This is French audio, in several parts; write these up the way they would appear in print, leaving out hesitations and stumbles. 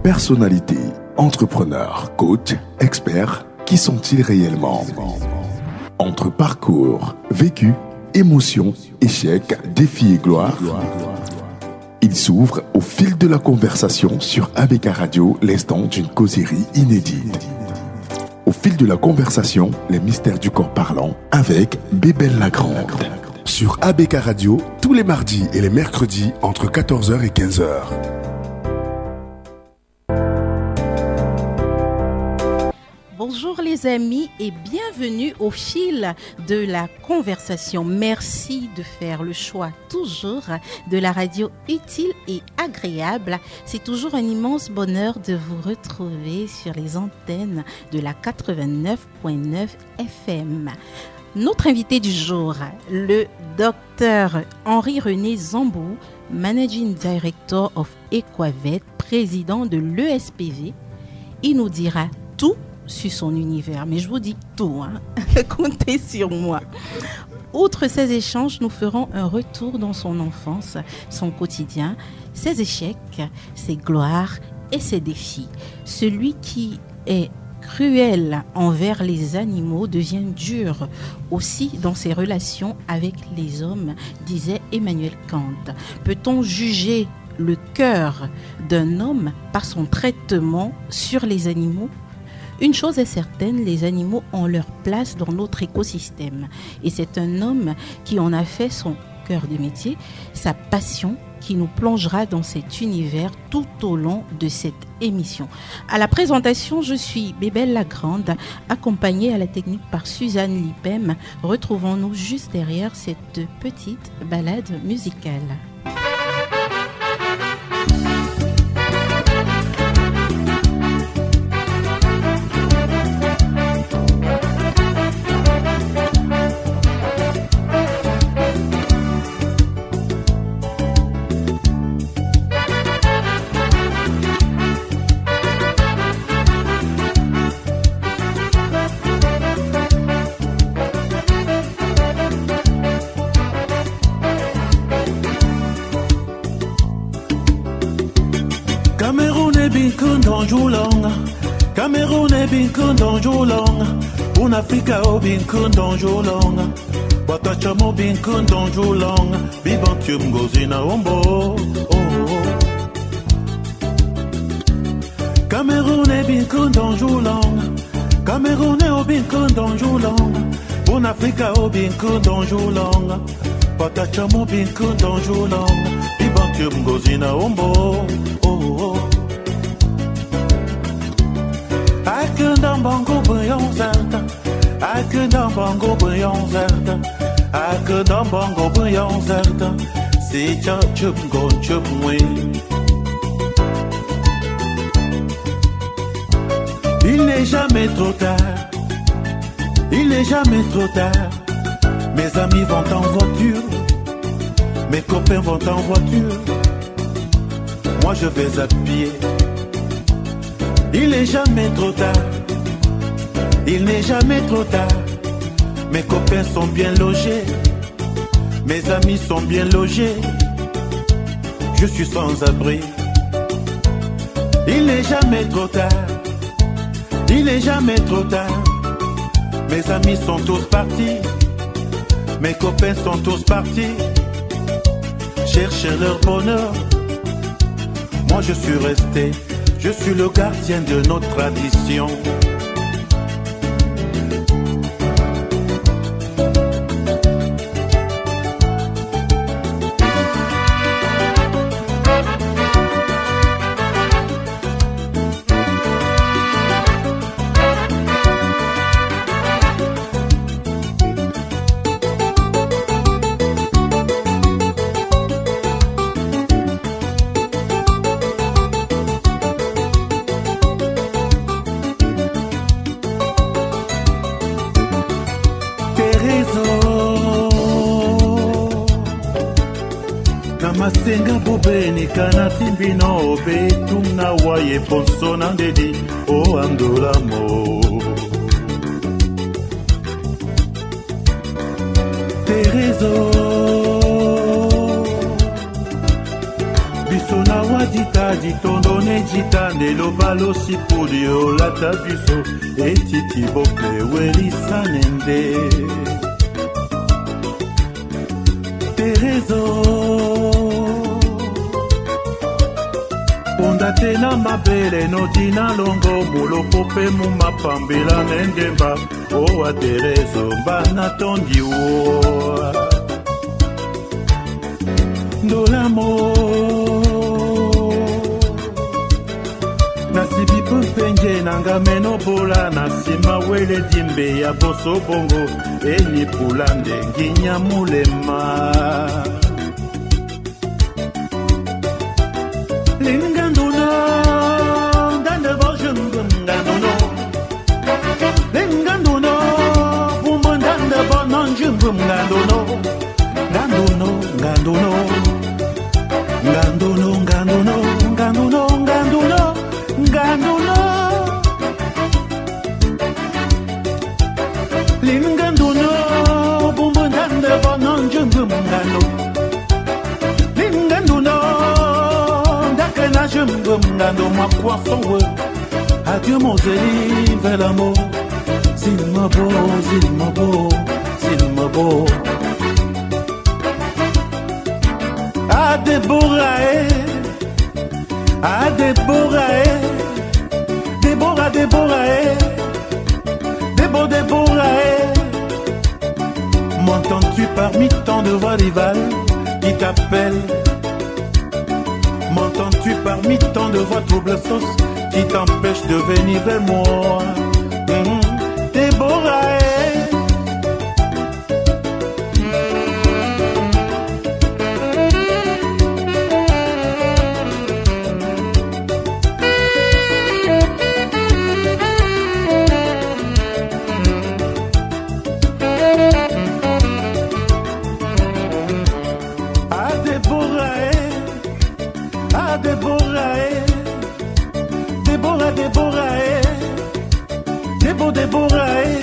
Personnalités, entrepreneurs, coachs, experts, qui sont-ils réellement? Entre parcours, vécu, émotions, échecs, défis et gloire, il s'ouvre au fil de la conversation sur ABK Radio, l'instant d'une causerie inédite. Au fil de la conversation, les mystères du corps parlant avec Bébel Lagrande. Sur ABK Radio, tous les mardis et les mercredis entre 14h et 15h. Bonjour les amis et bienvenue au fil de la conversation. Merci de faire le choix toujours de la radio utile et agréable. C'est toujours un immense bonheur de vous retrouver sur les antennes de la 89.9 FM. Notre invité du jour, le docteur Henri-René Zambou, Managing Director of Equavet, président de l'ESPV. Il nous dira tout sur son univers, mais je vous dis tout, comptez sur moi. Outre ces échanges, nous ferons un retour dans son enfance, son quotidien, ses échecs, ses gloires et ses défis. Celui qui est cruel envers les animaux devient dur aussi dans ses relations avec les hommes, disait Emmanuel Kant. Peut-on juger le cœur d'un homme par son traitement sur les animaux? Une chose est certaine, les animaux ont leur place dans notre écosystème. Et c'est un homme qui en a fait son cœur de métier, sa passion, qui nous plongera dans cet univers tout au long de cette émission. À la présentation, je suis Bébel Lagrande, accompagnée à la technique par Suzanne Lipem. Retrouvons-nous juste derrière cette petite balade musicale. Cameroun est bien kundon joulong, un Africa o bien kundon joulong, Batachamo bien kundon joulong, Bibantium gozina ombo. Cameroun est bien kundon joulong, Cameroun est o bien kundon joulong, un Africa o bien kundon joulong, Batachamo bien kundon joulong, Bibantium gozina ombo. Akenda bango bayon zarta, akenda bango bayon zarta, akenda bango bayon zarta, si cha chup gon chup mwe. Il n'est jamais trop tard, il n'est jamais trop tard. Mes amis vont en voiture, mes copains vont en voiture, moi je vais à pied. Il n'est jamais trop tard, il n'est jamais trop tard. Mes copains sont bien logés, mes amis sont bien logés. Je suis sans abri. Il n'est jamais trop tard, il n'est jamais trop tard. Mes amis sont tous partis, mes copains sont tous partis chercher leur bonheur. Moi je suis resté. Je suis le gardien de notre tradition. Masenga bobeni kana timbino betum na waye ponso na ndedi o andolamo Terezo biso na wadita ditondone dita nelobalo sipudi olata biso etiti bople welisanende terezo ponda te na mabele notina longo moloko mpe mumapambela nendemba owa terezo mbana tondi wo ndolamo nasibi pempenje nanga meno bola na nsima wele dimbe ya boso bongo enipula ndenginya mulema linganduna ndande bojungunganduna linganduna bumba ndande bonanjungunganduna nganduno nganduno nganduno nganduno nganduno nganduno nganduno linganduno bumbundande bononjungum ngando linganduno ndakena jungum ngando ma poisson adieu mon zéli vers l'amour s'il me beau s'il me beau s'il me beau a Déboraé, a Déboraé, Déborah, Déboraé, Déboraé. M'entends-tu parmi tant de voix rivales qui t'appellent? M'entends-tu parmi tant de voix trouble sauce qui t'empêchent de venir vers moi? Déboraé. Déboraé,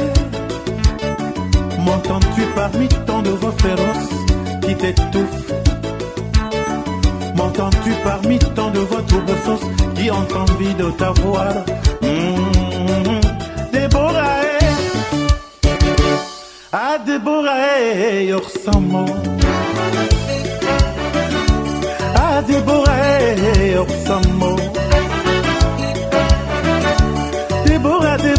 m'entends-tu parmi tant de voix féroces qui t'étouffent? M'entends-tu parmi tant de voix trouble sauce qui ont envie de t'avoir? Déboraé, ah Déboraé, Yorsamo. Ah Déboraé, Yorsamo. Déboraé,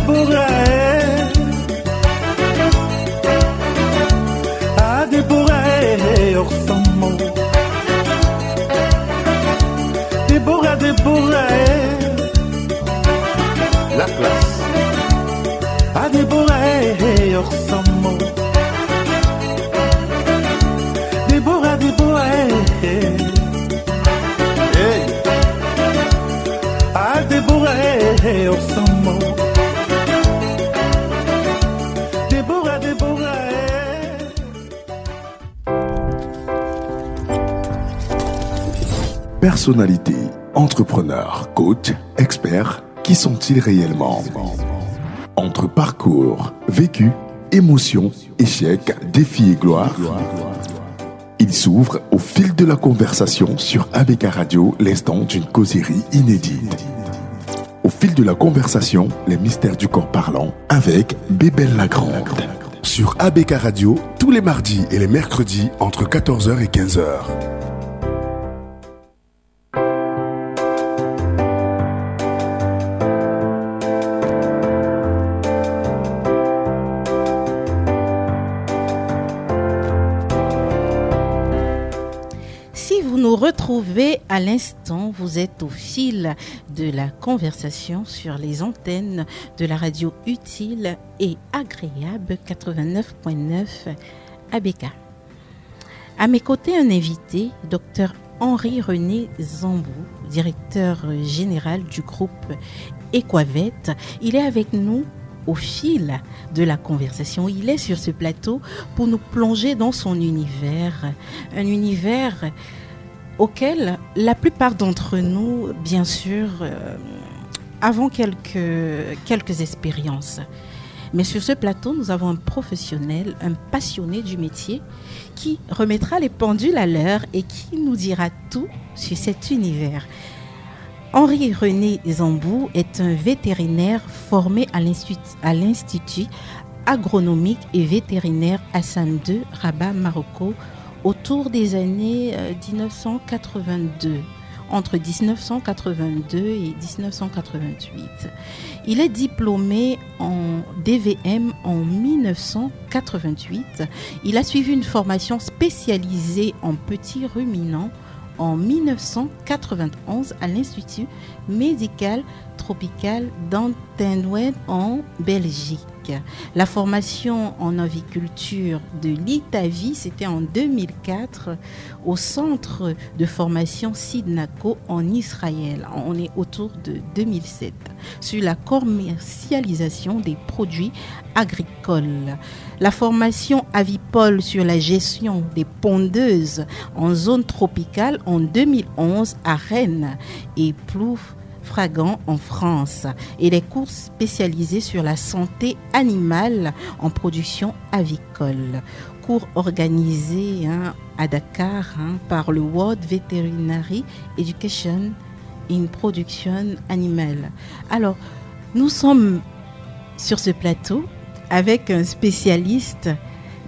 ah Déboraé, Orsamo. Déboraé, la classe. Ah Déboraé, Orsamo. Déboraé, hey. Ah Déboraé, Orsamo. Personnalité, entrepreneur, coach, expert, qui sont-ils réellement? Entre parcours, vécu, émotions, échecs, défis et gloire, ils s'ouvrent au fil de la conversation sur ABK Radio, l'instant d'une causerie inédite. Au fil de la conversation, les mystères du corps parlant avec Bébel Lagrande. Sur ABK Radio, tous les mardis et les mercredis entre 14h et 15h. Retrouvez à l'instant, vous êtes au fil de la conversation sur les antennes de la radio utile et agréable 89.9 ABK. À mes côtés, un invité, Dr Henri-René Zambou, directeur général du groupe Equavet. Il est avec nous au fil de la conversation. Il est sur ce plateau pour nous plonger dans son univers, un univers auquel la plupart d'entre nous, bien sûr, avons quelques expériences. Mais sur ce plateau, nous avons un professionnel, un passionné du métier qui remettra les pendules à l'heure et qui nous dira tout sur cet univers. Henri-René Zambou est un vétérinaire formé à l'Institut agronomique et vétérinaire Hassan II, Rabat, Marocco, autour des années 1982. Entre 1982 et 1988. Il est diplômé en DVM en 1988. Il a suivi une formation spécialisée en petits ruminants en 1991 à l'Institut médical tropical d'Antwerp en Belgique. La formation en aviculture de l'Itavi, c'était en 2004 au centre de formation Sidnaco en Israël. On est autour de 2007 sur la commercialisation des produits agricoles. La formation avipole sur la gestion des pondeuses en zone tropicale en 2011 à Rennes et Ploufragan en France et les cours spécialisés sur la santé animale en production avicole. Cours organisés à Dakar par le World Veterinary Education in Production Animal. Alors, nous sommes sur ce plateau avec un spécialiste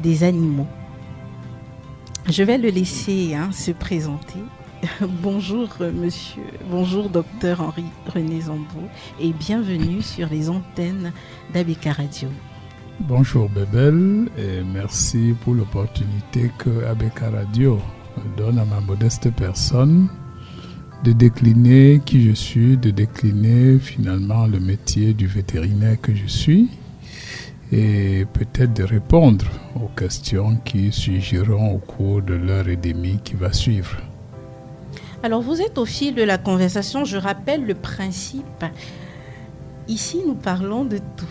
des animaux. Je vais le laisser se présenter. Bonjour monsieur, bonjour docteur Henri-René Zambou et bienvenue sur les antennes d'ABK Radio. Bonjour Bébel et merci pour l'opportunité que ABK Radio donne à ma modeste personne de décliner qui je suis, de décliner finalement le métier du vétérinaire que je suis et peut-être de répondre aux questions qui surgiront au cours de l'heure et demie qui va suivre. Alors vous êtes au fil de la conversation, je rappelle le principe. Ici nous parlons de tout.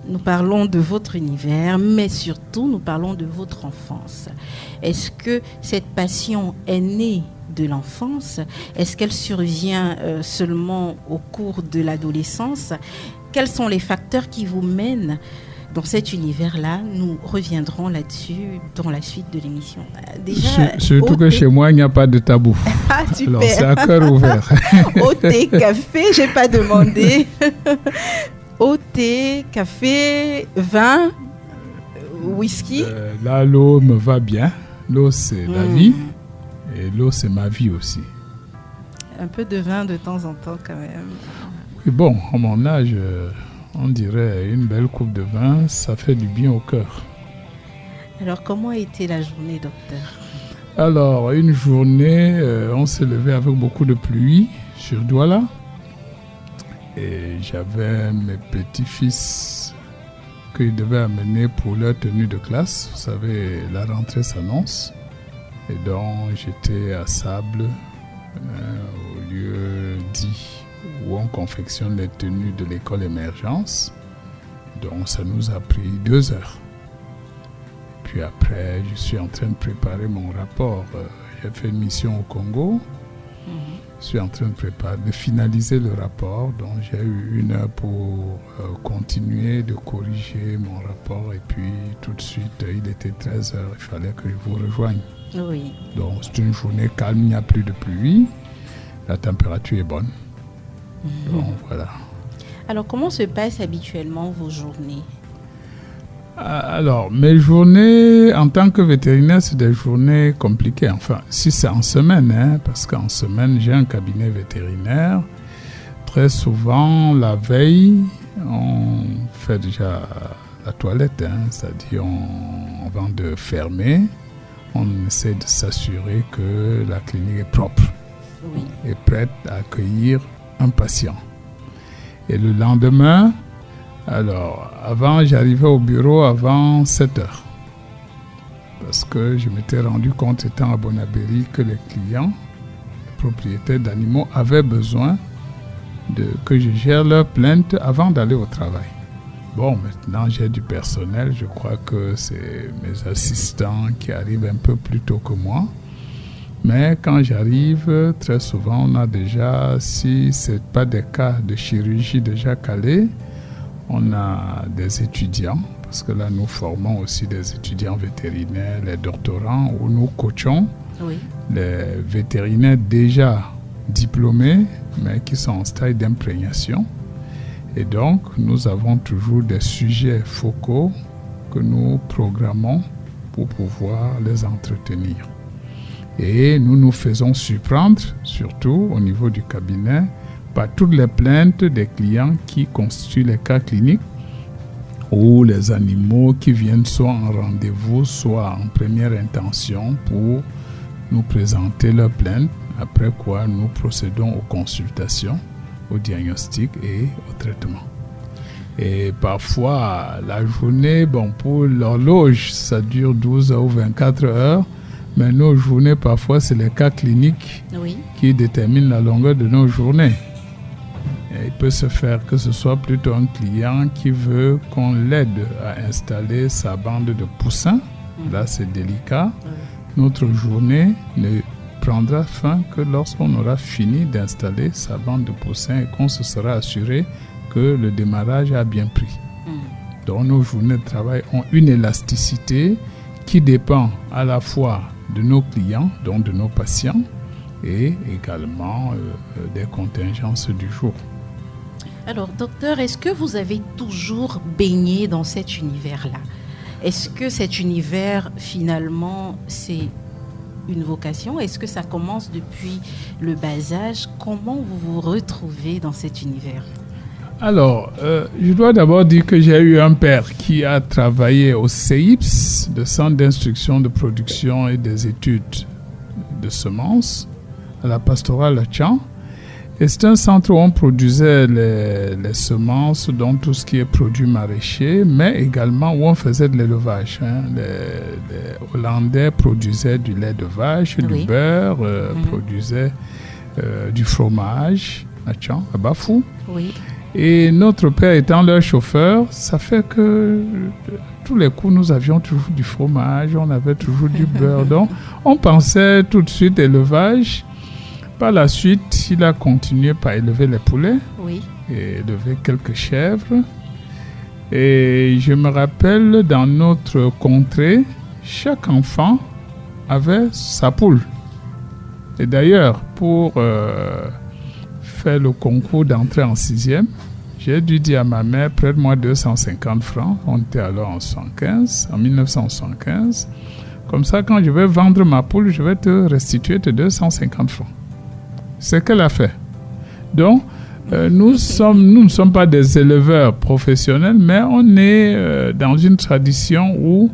Nous parlons de votre univers, mais surtout nous parlons de votre enfance. Est-ce que cette passion est née de l'enfance? Est-ce qu'elle survient seulement au cours de l'adolescence? Quels sont les facteurs qui vous mènent dans cet univers-là? Nous reviendrons là-dessus dans la suite de l'émission. Déjà, surtout que chez moi, il n'y a pas de tabou. Ah, super. Alors, c'est à cœur ouvert. Au thé, café, je n'ai pas demandé. Au thé, café, vin, whisky. Là, l'eau me va bien. L'eau, c'est la vie. Et l'eau, c'est ma vie aussi. Un peu de vin de temps en temps, quand même. Et bon, à mon âge, on dirait une belle coupe de vin, ça fait du bien au cœur. Alors, comment a été la journée, docteur? Alors, une journée, on s'est levé avec beaucoup de pluie sur Douala. Et j'avais mes petits-fils qu'ils devaient amener pour leur tenue de classe. Vous savez, la rentrée s'annonce. Et donc, j'étais à Sable, au lieu dit où on confectionne les tenues de l'école Émergence. Donc, ça nous a pris 2 heures. Puis après, je suis en train de préparer mon rapport. J'ai fait une mission au Congo. Je suis en train de finaliser le rapport. Donc, j'ai eu 1 heure pour continuer de corriger mon rapport. Et puis, tout de suite, il était 13 heures. Il fallait que je vous rejoigne. Oui. Donc, c'est une journée calme. Il n'y a plus de pluie. La température est bonne. Donc, voilà. Alors, comment se passent habituellement vos journées? Alors, mes journées en tant que vétérinaire, c'est des journées compliquées. Enfin, si c'est en semaine, parce qu'en semaine, j'ai un cabinet vétérinaire. Très souvent, la veille, on fait déjà la toilette, c'est-à-dire avant de fermer, on essaie de s'assurer que la clinique est propre et prête à accueillir un patient. Et le lendemain, alors, j'arrivais au bureau avant 7 heures. Parce que je m'étais rendu compte, étant à Bonabéry, que les clients, les propriétaires d'animaux, avaient besoin que je gère leurs plaintes avant d'aller au travail. Bon, maintenant, j'ai du personnel. Je crois que c'est mes assistants qui arrivent un peu plus tôt que moi. Mais quand j'arrive, très souvent, on a déjà, si ce n'est pas des cas de chirurgie déjà calés, On a des étudiants, parce que là, nous formons aussi des étudiants vétérinaires, les doctorants, où nous coachons les vétérinaires déjà diplômés, mais qui sont en stade d'imprégnation. Et donc, nous avons toujours des sujets focaux que nous programmons pour pouvoir les entretenir. Et nous nous faisons surprendre, surtout au niveau du cabinet, par toutes les plaintes des clients qui constituent les cas cliniques ou les animaux qui viennent soit en rendez-vous, soit en première intention pour nous présenter leurs plaintes, après quoi nous procédons aux consultations, au diagnostic et au traitement. Et parfois, la journée, pour l'horloge, ça dure 12 heures ou 24 heures, mais nos journées, parfois, c'est les cas cliniques qui déterminent la longueur de nos journées. Et il peut se faire que ce soit plutôt un client qui veut qu'on l'aide à installer sa bande de poussins. Là, c'est délicat. Notre journée ne prendra fin que lorsqu'on aura fini d'installer sa bande de poussins et qu'on se sera assuré que le démarrage a bien pris. Donc, nos journées de travail ont une élasticité qui dépend à la fois de nos clients, donc de nos patients, et également des contingences du jour. Alors, docteur, est-ce que vous avez toujours baigné dans cet univers-là? Est-ce que cet univers, finalement, c'est une vocation? Est-ce que ça commence depuis le bas âge? Comment vous vous retrouvez dans cet univers? Alors, je dois d'abord dire que j'ai eu un père qui a travaillé au CEIPS, le Centre d'instruction de production et des études de semences, à la pastorale Tchan. Et c'est un centre où on produisait les semences, donc tout ce qui est produit maraîcher, mais également où on faisait de l'élevage. Les Hollandais produisaient du lait de vache, du beurre, produisaient du fromage à Tchan, à Bafou. Oui. Et notre père étant leur chauffeur, ça fait que tous les coups, nous avions toujours du fromage, on avait toujours du beurre. Donc, on pensait tout de suite élevage. Par la suite, il a continué par élever les poulets et élever quelques chèvres. Et je me rappelle, dans notre contrée, chaque enfant avait sa poule. Et d'ailleurs, pour faire le concours d'entrée en 6e, j'ai dû dire à ma mère, prête-moi 250 francs. On était alors en 1975. Comme ça, quand je vais vendre ma poule, je vais te restituer tes 250 francs. C'est ce qu'elle a fait. Donc, nous ne sommes pas des éleveurs professionnels, mais on est dans une tradition où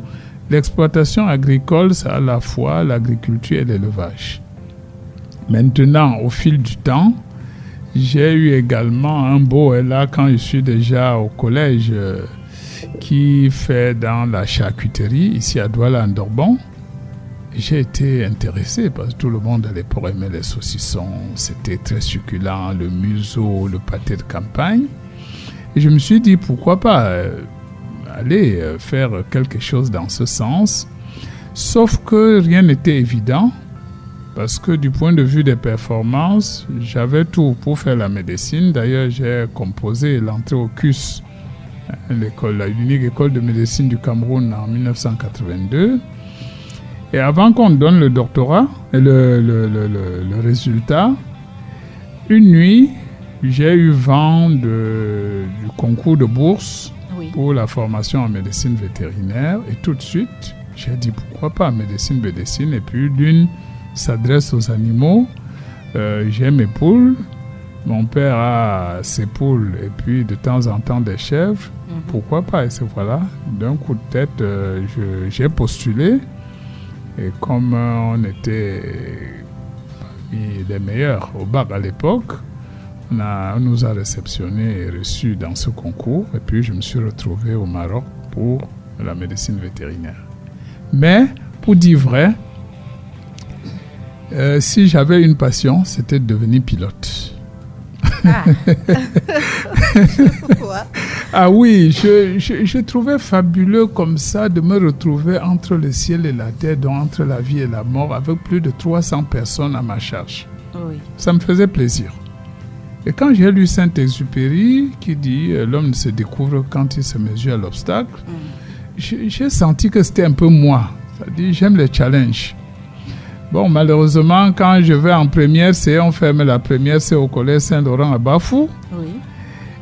l'exploitation agricole, c'est à la fois l'agriculture et l'élevage. Maintenant, au fil du temps, j'ai eu également un beau là quand je suis déjà au collège qui fait dans la charcuterie ici à Douala en Dorbon. J'ai été intéressé parce que tout le monde à l'époque aimait les saucissons, c'était très succulent, le museau, le pâté de campagne. Et je me suis dit pourquoi pas aller faire quelque chose dans ce sens. Sauf que rien n'était évident parce que du point de vue des performances, j'avais tout pour faire la médecine. D'ailleurs, j'ai composé l'entrée au CUS, l'unique école de médecine du Cameroun en 1982. Et avant qu'on donne le doctorat et le résultat, une nuit, j'ai eu vent du concours de bourse pour la formation en médecine vétérinaire. Et tout de suite, j'ai dit pourquoi pas médecine. Et puis l'une s'adresse aux animaux. J'ai mes poules. Mon père a ses poules et puis de temps en temps des chèvres. Pourquoi pas? Et c'est voilà, d'un coup de tête, j'ai postulé. Et comme on était parmi les meilleurs au bac à l'époque, on nous a réceptionnés et reçus dans ce concours. Et puis je me suis retrouvé au Maroc pour la médecine vétérinaire. Mais pour dire vrai, si j'avais une passion, c'était de devenir pilote. Ah oui, je trouvais fabuleux comme ça de me retrouver entre le ciel et la terre, donc entre la vie et la mort, avec plus de 300 personnes à ma charge. Oui. Ça me faisait plaisir. Et quand j'ai lu Saint-Exupéry qui dit l'homme ne se découvre quand il se mesure à l'obstacle, j'ai senti que c'était un peu moi. C'est-à-dire, j'aime les challenges. Bon, malheureusement, quand je vais en première C, on ferme la première C au collège Saint-Laurent à Bafou. Oui.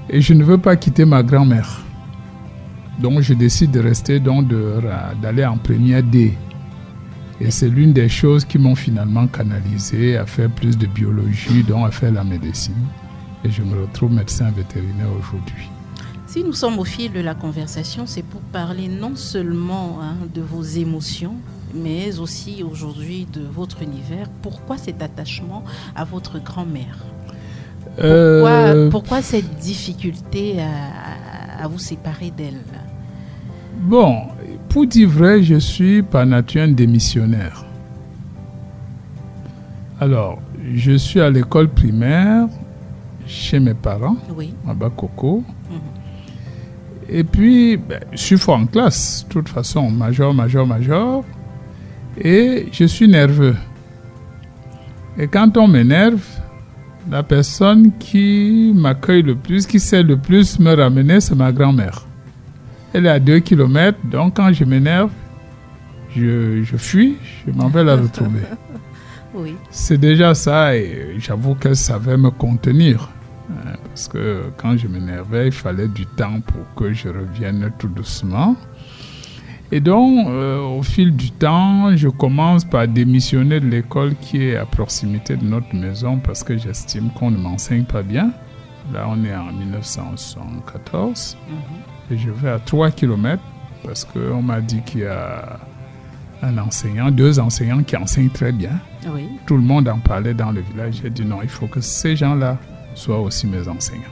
Et je ne veux pas quitter ma grand-mère. Donc, je décide de rester, d'aller en première D. Et c'est l'une des choses qui m'ont finalement canalisé à faire plus de biologie, donc à faire la médecine. Et je me retrouve médecin vétérinaire aujourd'hui. Si nous sommes au fil de la conversation, c'est pour parler non seulement de vos émotions, mais aussi aujourd'hui de votre univers. Pourquoi cet attachement à votre grand-mère ? Pourquoi cette difficulté à vous séparer d'elle ? Bon, pour dire vrai, je suis par nature un démissionnaire. Alors, je suis à l'école primaire chez mes parents, oui. à Bakoko. Et puis, je suis fort en classe, de toute façon, major. Et je suis nerveux. Et quand on m'énerve, la personne qui m'accueille le plus, qui sait le plus me ramener, c'est ma grand-mère. Elle est à 2 km, donc quand je m'énerve, je fuis, je m'en vais la retrouver. Oui. C'est déjà ça, et j'avoue qu'elle savait me contenir. Parce que quand je m'énervais, il fallait du temps pour que je revienne tout doucement. Et donc, au fil du temps, je commence par démissionner de l'école qui est à proximité de notre maison parce que j'estime qu'on ne m'enseigne pas bien. Là, on est en 1974. Et je vais à 3 km parce qu'on m'a dit qu'il y a deux enseignants qui enseignent très bien. Oui. Tout le monde en parlait dans le village. J'ai dit non, il faut que ces gens-là soient aussi mes enseignants.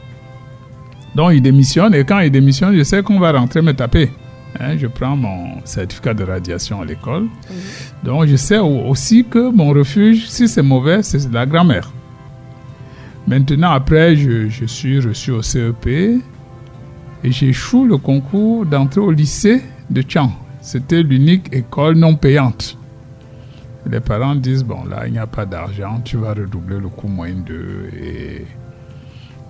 Donc, ils démissionnent et quand ils démissionnent, je sais qu'on va rentrer me taper. Je prends mon certificat de radiation à l'école. Donc, je sais aussi que mon refuge, si c'est mauvais, c'est la grand-mère. Maintenant, après, je suis reçu au CEP et j'échoue le concours d'entrée au lycée de Tchang. C'était l'unique école non payante. Les parents disent, bon, là, il n'y a pas d'argent, tu vas redoubler le cours moyen 2 et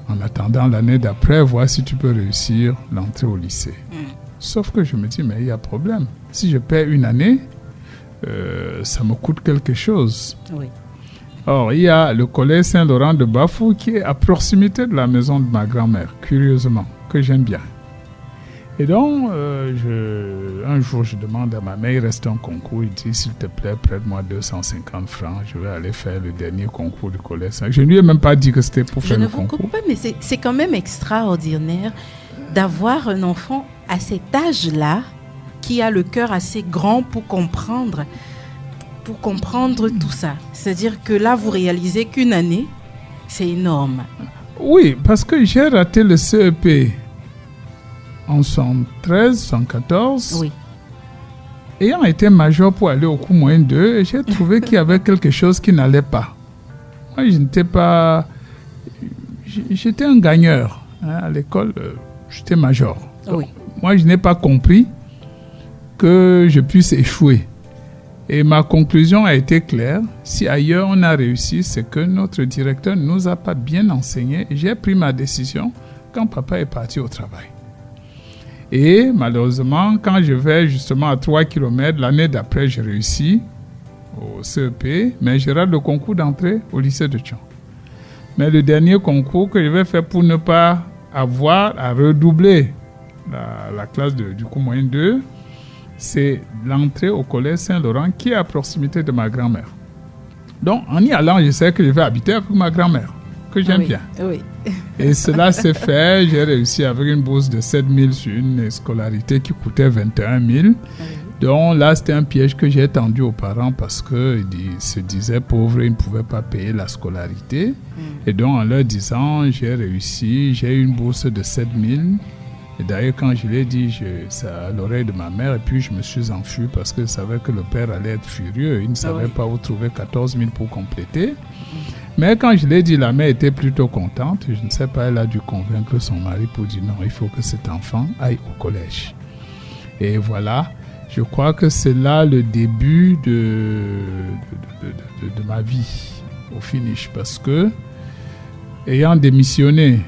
en attendant l'année d'après, voir si tu peux réussir l'entrée au lycée. Sauf que je me dis, mais il y a problème. Si je perds une année, ça me coûte quelque chose. Oui. Or, il y a le collège Saint-Laurent de Bafou qui est à proximité de la maison de ma grand-mère, curieusement, que j'aime bien. Et donc, un jour, je demande à ma mère, il reste un concours, il dit, s'il te plaît, prête-moi 250 francs, je vais aller faire le dernier concours du collège. Je ne lui ai même pas dit que c'était pour faire le concours. Je ne vous coupe pas, mais c'est quand même extraordinaire d'avoir un enfant à cet âge-là qui a le cœur assez grand pour comprendre tout ça. C'est-à-dire que là, vous réalisez qu'une année, c'est énorme. Oui, parce que j'ai raté le CEP en 73, 74. Oui. Ayant été major pour aller au cours moyen 2, j'ai trouvé qu'il y avait quelque chose qui n'allait pas. Moi, je n'étais pas... J'étais un gagneur. À l'école, j'étais major. Donc, moi, je n'ai pas compris que je puisse échouer. Et ma conclusion a été claire. Si ailleurs on a réussi, c'est que notre directeur ne nous a pas bien enseigné. J'ai pris ma décision quand papa est parti au travail. Et malheureusement, quand je vais justement à 3 km, l'année d'après, j'ai réussi au CEP, mais je rate le concours d'entrée au lycée de Tchang. Mais le dernier concours que je vais faire pour ne pas avoir à redoubler la classe du cours moyen 2, c'est l'entrée au collège Saint-Laurent qui est à proximité de ma grand-mère. Donc, en y allant, je sais que je vais habiter avec ma grand-mère, que j'aime bien. Oui. Et cela s'est fait. J'ai réussi avec une bourse de 7 000 sur une scolarité qui coûtait 21 000. Donc là, c'était un piège que j'ai tendu aux parents parce qu'ils se disaient pauvres, ils ne pouvaient pas payer la scolarité. Et donc, en leur disant, j'ai réussi, j'ai eu une bourse de 7 000. Et d'ailleurs, quand je l'ai dit, c'est à l'oreille de ma mère, et puis je me suis enfui parce que je savais que le père allait être furieux. Il ne savait pas où trouver 14 000 pour compléter. Mais quand je l'ai dit, la mère était plutôt contente. Je ne sais pas, elle a dû convaincre son mari pour dire non, il faut que cet enfant aille au collège. Et voilà, je crois que c'est là le début de ma vie au finish. Parce que ayant démissionné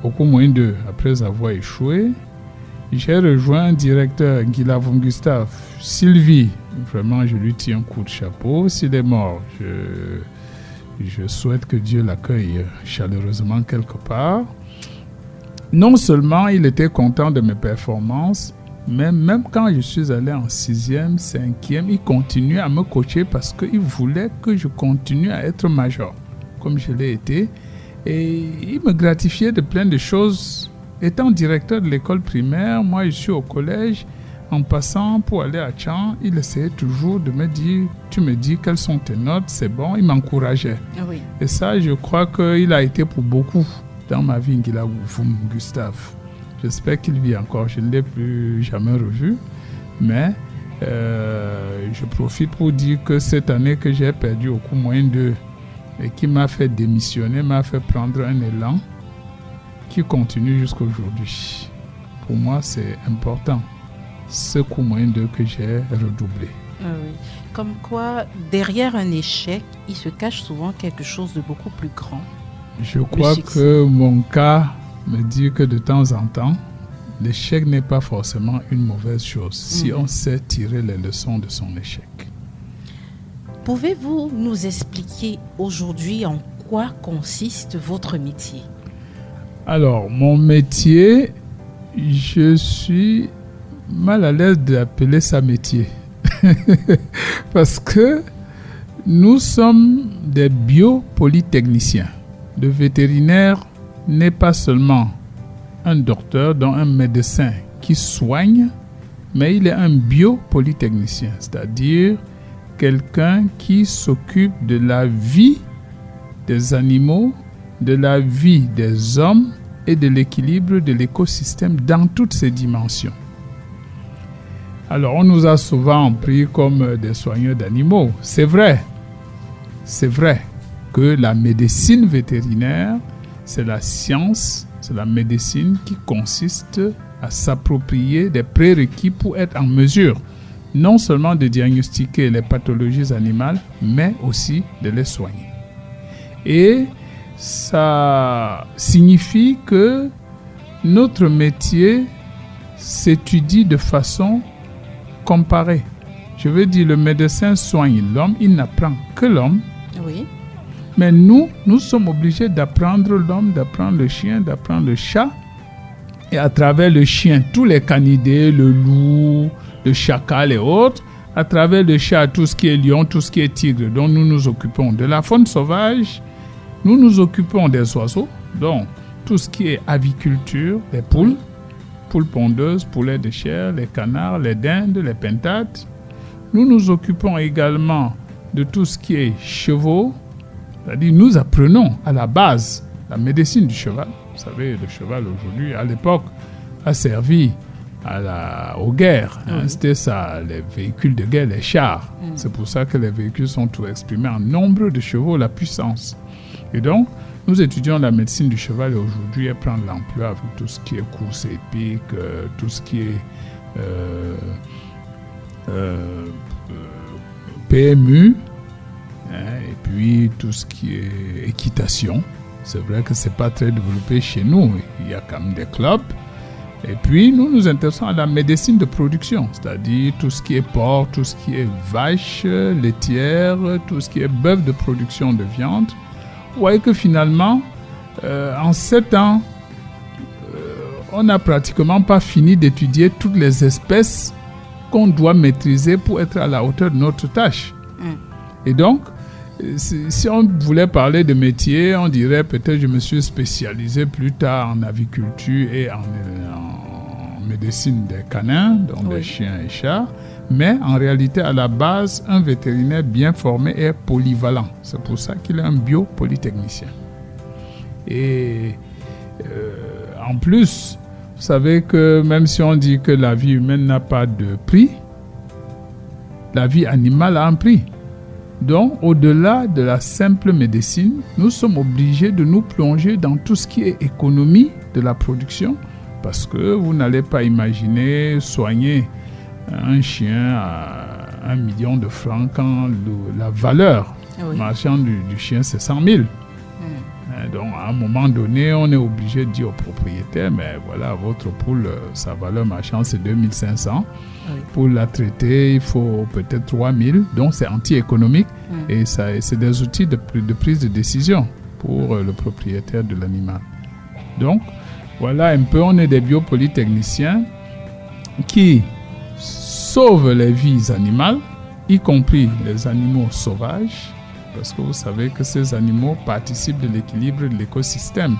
au Comoin 2 après avoir échoué, j'ai rejoint un directeur, Guilavon Gustave, Sylvie. Vraiment, je lui tire un coup de chapeau. S'il est mort, je souhaite que Dieu l'accueille chaleureusement quelque part. Non seulement il était content de mes performances, mais même quand je suis allé en 6e, 5e, il continuait à me coacher parce qu'il voulait que je continue à être major, comme je l'ai été. Et il me gratifiait de plein de choses. Étant directeur de l'école primaire, moi je suis au collège. En passant pour aller à Tchang, il essayait toujours de me dire, tu me dis quelles sont tes notes, c'est bon, il m'encourageait. Oui. Et ça, je crois qu'il a été pour beaucoup dans ma vie, Guilavon Gustave. J'espère qu'il vit encore, je ne l'ai plus jamais revu, mais je profite pour dire que cette année que j'ai perdu au Comoin 2 et qui m'a fait démissionner, m'a fait prendre un élan qui continue jusqu'à aujourd'hui. Pour moi, c'est important. Ce Comoin 2 que j'ai redoublé. Oui. Comme quoi, derrière un échec, il se cache souvent quelque chose de beaucoup plus grand. Je crois que mon cas me dit que de temps en temps, l'échec n'est pas forcément une mauvaise chose si on sait tirer les leçons de son échec. Pouvez-vous nous expliquer aujourd'hui en quoi consiste votre métier? Alors, mon métier, je suis mal à l'aise d'appeler ça métier. Parce que nous sommes des biopolytechniciens. Le vétérinaire n'est pas seulement un docteur, donc un médecin qui soigne, mais il est un biopolytechnicien, c'est-à-dire quelqu'un qui s'occupe de la vie des animaux, de la vie des hommes et de l'équilibre de l'écosystème dans toutes ses dimensions. Alors, on nous a souvent pris comme des soigneurs d'animaux. C'est vrai que la médecine vétérinaire, c'est la science, c'est la médecine qui consiste à s'approprier des prérequis pour être en mesure non seulement de diagnostiquer les pathologies animales, mais aussi de les soigner. Et ça signifie que notre métier s'étudie de façon comparée. Je veux dire, le médecin soigne l'homme, il n'apprend que l'homme. Oui. Mais nous sommes obligés d'apprendre l'homme, d'apprendre le chien, d'apprendre le chat. Et à travers le chien, tous les canidés, le loup, le chacal et autres. À travers le chat, tout ce qui est lion, tout ce qui est tigre, dont nous nous occupons. De la faune sauvage, nous nous occupons des oiseaux. Donc, tout ce qui est aviculture, les poules pondeuses, poulets de chair, les canards, les dindes, les pintades. Nous nous occupons également de tout ce qui est chevaux. C'est-à-dire, nous apprenons à la base la médecine du cheval. Vous savez, le cheval aujourd'hui, à l'époque, a servi aux guerres. C'était ça, les véhicules de guerre, les chars. C'est pour ça que les véhicules sont tout exprimés en nombre de chevaux, la puissance. Et donc, nous étudions la médecine du cheval et aujourd'hui, elle prend l'ampleur avec tout ce qui est course épique, tout ce qui est PMU, et puis tout ce qui est équitation. C'est vrai que ce n'est pas très développé chez nous. Il y a quand même des clubs. Et puis, nous nous intéressons à la médecine de production, c'est-à-dire tout ce qui est porc, tout ce qui est vache laitière, tout ce qui est bœuf de production de viande. Vous voyez que finalement, en 7 ans, on n'a pratiquement pas fini d'étudier toutes les espèces qu'on doit maîtriser pour être à la hauteur de notre tâche. Et donc, si on voulait parler de métier, on dirait peut-être je me suis spécialisé plus tard en aviculture et en médecine des canins, donc des chiens et chats. Mais en réalité, à la base, un vétérinaire bien formé est polyvalent. C'est pour ça qu'il est un biopolytechnicien. Et en plus, vous savez que même si on dit que la vie humaine n'a pas de prix, la vie animale a un prix. Donc, au-delà de la simple médecine, nous sommes obligés de nous plonger dans tout ce qui est économie de la production, parce que vous n'allez pas imaginer soigner un chien à 1 million de francs quand la valeur marchande du chien, c'est 100 000. Donc, à un moment donné, on est obligé de dire au propriétaire, mais voilà, votre poule, sa valeur marchande, c'est 2500. Oui. Pour la traiter, il faut peut-être 3000. Donc, c'est anti-économique. Et ça, c'est des outils de prise de décision pour le propriétaire de l'animal. Donc, voilà un peu, on est des biopolytechniciens qui sauvent les vies animales, y compris les animaux sauvages, parce que vous savez que ces animaux participent de l'équilibre de l'écosystème.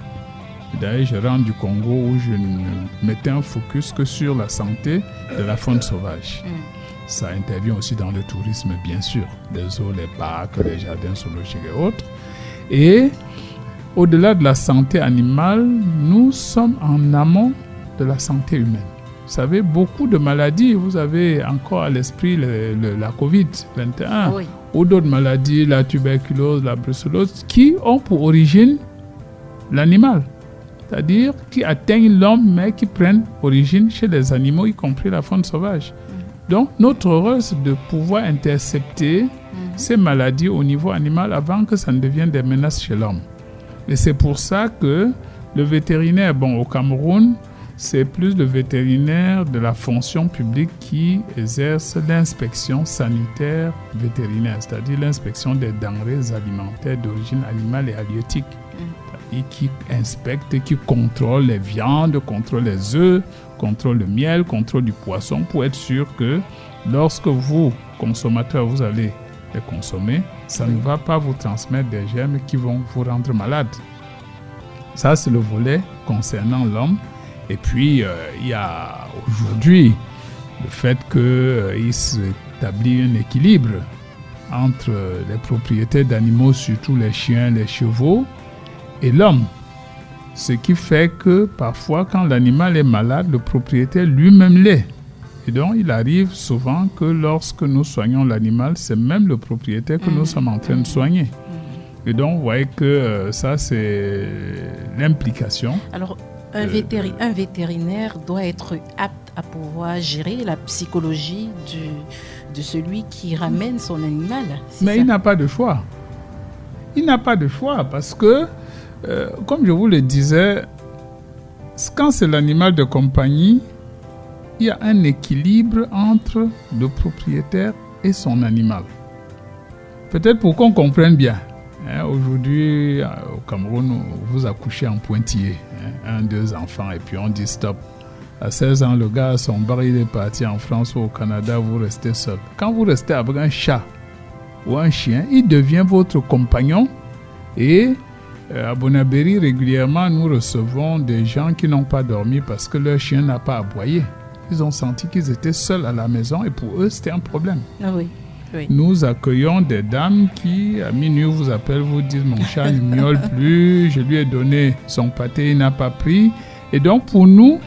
D'ailleurs, je rentre du Congo où je ne mettais un focus que sur la santé de la faune sauvage. Ça intervient aussi dans le tourisme, bien sûr, les zoos, les parcs, les jardins zoologiques et autres. Et au-delà de la santé animale, nous sommes en amont de la santé humaine. Vous savez, beaucoup de maladies, vous avez encore à l'esprit la COVID-21, oui, ou d'autres maladies, la tuberculose, la brucellose, qui ont pour origine l'animal. C'est-à-dire qui atteignent l'homme, mais qui prennent origine chez les animaux, y compris la faune sauvage. Donc, notre rôle, c'est de pouvoir intercepter ces maladies au niveau animal avant que ça ne devienne des menaces chez l'homme. Et c'est pour ça que le vétérinaire, au Cameroun, c'est plus le vétérinaire de la fonction publique qui exerce l'inspection sanitaire vétérinaire, c'est-à-dire l'inspection des denrées alimentaires d'origine animale et halieutique. Et qui inspecte, qui contrôle les viandes, contrôle les œufs, contrôle le miel, contrôle du poisson, pour être sûr que lorsque vous, consommateurs, vous allez les consommer, ça ne va pas vous transmettre des germes qui vont vous rendre malade. Ça, c'est le volet concernant l'homme. Et puis, il y a aujourd'hui le fait qu'il s'établit un équilibre entre les propriétaires d'animaux, surtout les chiens, les chevaux, et l'homme. Ce qui fait que parfois, quand l'animal est malade, le propriétaire lui-même l'est. Et donc, il arrive souvent que lorsque nous soignons l'animal, c'est même le propriétaire que nous sommes en train de soigner. Et donc, vous voyez que ça, c'est l'implication. Alors, un vétérinaire doit être apte à pouvoir gérer la psychologie de celui qui ramène son animal. Mais il n'a pas de choix. Il n'a pas de choix parce que, comme je vous le disais, quand c'est l'animal de compagnie, il y a un équilibre entre le propriétaire et son animal. Peut-être pour qu'on comprenne bien. Aujourd'hui, au Cameroun, vous accouchez en pointillé. 1, 2 enfants, et puis on dit stop. À 16 ans, le gars, son bar, il est parti en France ou au Canada, vous restez seul. Quand vous restez avec un chat ou un chien, il devient votre compagnon. Et à Bonabéry, régulièrement, nous recevons des gens qui n'ont pas dormi parce que leur chien n'a pas aboyé. Ils ont senti qu'ils étaient seuls à la maison et pour eux, c'était un problème. Ah oui. Oui. Nous accueillons des dames qui, à minuit, vous appellent, vous disent « Mon chat ne miaule plus, je lui ai donné son pâté, il n'a pas pris. » Et donc, pour nous,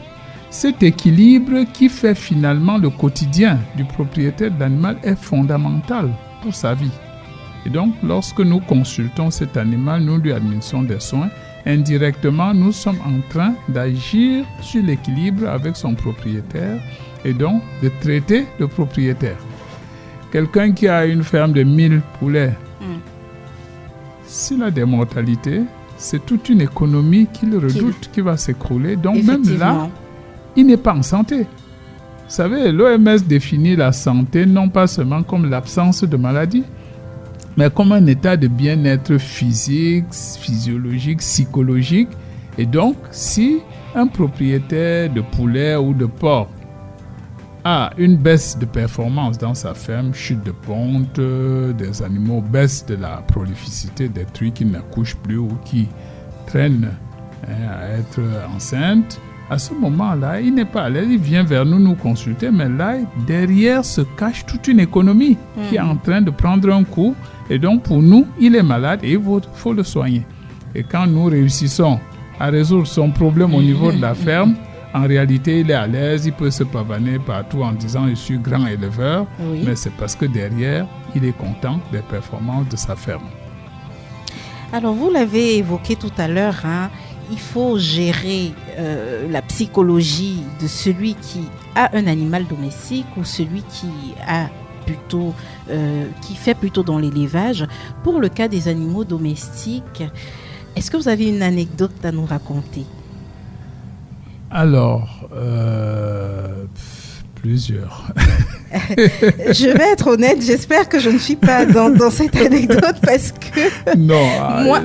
cet équilibre qui fait finalement le quotidien du propriétaire de l'animal est fondamental pour sa vie. Et donc, lorsque nous consultons cet animal, nous lui administrons des soins. Indirectement, nous sommes en train d'agir sur l'équilibre avec son propriétaire et donc de traiter le propriétaire. Quelqu'un qui a une ferme de 1000 poulets, s'il a des mortalités, c'est toute une économie qu'il redoute, qui va s'écrouler. Donc même là, il n'est pas en santé. Vous savez, l'OMS définit la santé non pas seulement comme l'absence de maladie, mais comme un état de bien-être physique, physiologique, psychologique. Et donc, si un propriétaire de poulet ou de porc a une baisse de performance dans sa ferme, chute de ponte, des animaux, baisse de la prolificité des truies qui n'accouchent plus ou qui traînent à être enceintes, à ce moment-là, il n'est pas à l'aise, il vient vers nous, nous consulter, mais là, derrière se cache toute une économie qui est en train de prendre un coup. Et donc, pour nous, il est malade et il faut le soigner. Et quand nous réussissons à résoudre son problème au niveau de la ferme, en réalité, il est à l'aise, il peut se pavaner partout en disant « je suis grand éleveur oui. », mais c'est parce que derrière, il est content des performances de sa ferme. Alors, vous l'avez évoqué tout à l'heure, il faut gérer la psychologie de celui qui a un animal domestique ou celui qui fait plutôt dans l'élevage. Pour le cas des animaux domestiques, Est-ce que vous avez une anecdote à nous raconter? Alors, plusieurs. Je vais être honnête, j'espère que je ne suis pas dans cette anecdote parce que Non. moi,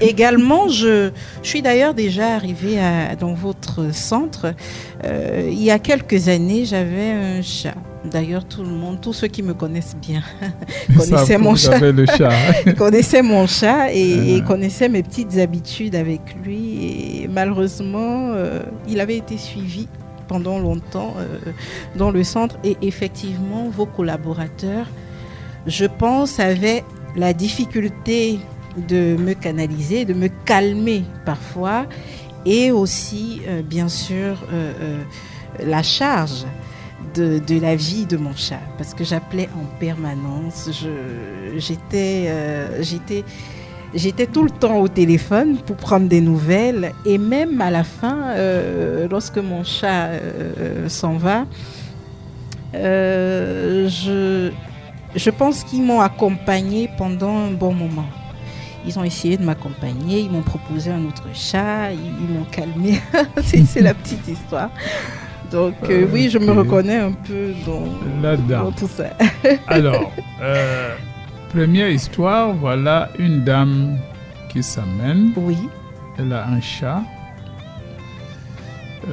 également, je suis d'ailleurs déjà arrivée dans votre centre. Il y a quelques années, j'avais un chat. D'ailleurs, tous ceux qui me connaissent bien connaissaient mon chat. Le chat. Connaissaient mon chat et connaissaient mes petites habitudes avec lui. Et malheureusement, il avait été suivi pendant longtemps dans le centre. Et effectivement, vos collaborateurs, je pense, avaient la difficulté de me canaliser, de me calmer parfois. Et aussi, bien sûr, la charge de la vie de mon chat, parce que j'appelais en permanence. J'étais tout le temps au téléphone pour prendre des nouvelles, et même à la fin, lorsque mon chat s'en va, je pense qu'ils m'ont accompagné pendant un bon moment. Ils ont essayé de m'accompagner, ils m'ont proposé un autre chat, ils m'ont calmé. C'est la petite histoire. Donc oui, je me reconnais un peu dans tout ça. Alors, première histoire, voilà une dame qui s'amène. Oui. Elle a un chat.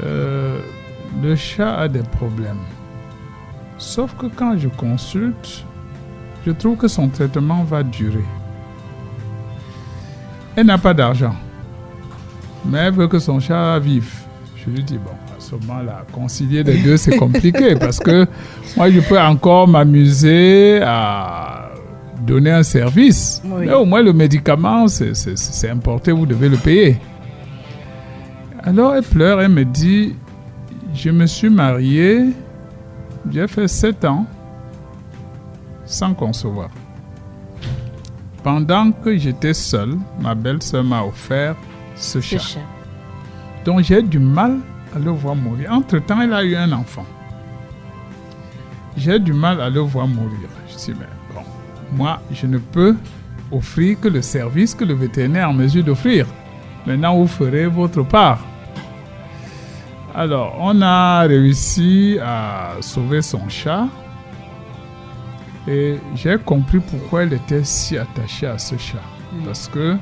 Le chat a des problèmes. Sauf que quand je consulte, je trouve que son traitement va durer. Elle n'a pas d'argent, mais elle veut que son chat vive. Je lui dis, bon, à ce moment-là, concilier les deux, c'est compliqué parce que moi, je peux encore m'amuser à donner un service. Oui. Mais au moins, le médicament, c'est importé, vous devez le payer. Alors, elle pleure, elle me dit, je me suis mariée, j'ai fait 7 ans sans concevoir. Pendant que j'étais seul, ma belle-sœur m'a offert ce chat. Donc j'ai du mal à le voir mourir. Entre-temps, elle a eu un enfant. J'ai du mal à le voir mourir. Je dis, mais bon, moi, je ne peux offrir que le service que le vétérinaire est en mesure d'offrir. Maintenant, vous ferez votre part. Alors, on a réussi à sauver son chat. Et j'ai compris pourquoi elle était si attachée à ce chat. Parce que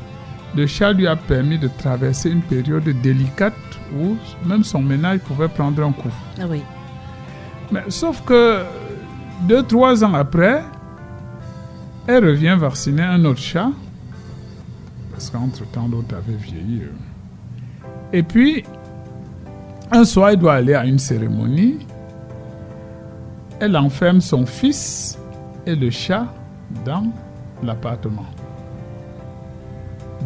le chat lui a permis de traverser une période délicate où même son ménage pouvait prendre un coup. Ah oui. Mais sauf que 2-3 ans après, elle revient vacciner un autre chat. Parce qu'entre-temps, l'autre avait vieilli. Et puis, un soir, elle doit aller à une cérémonie. Elle enferme son fils et le chat dans l'appartement.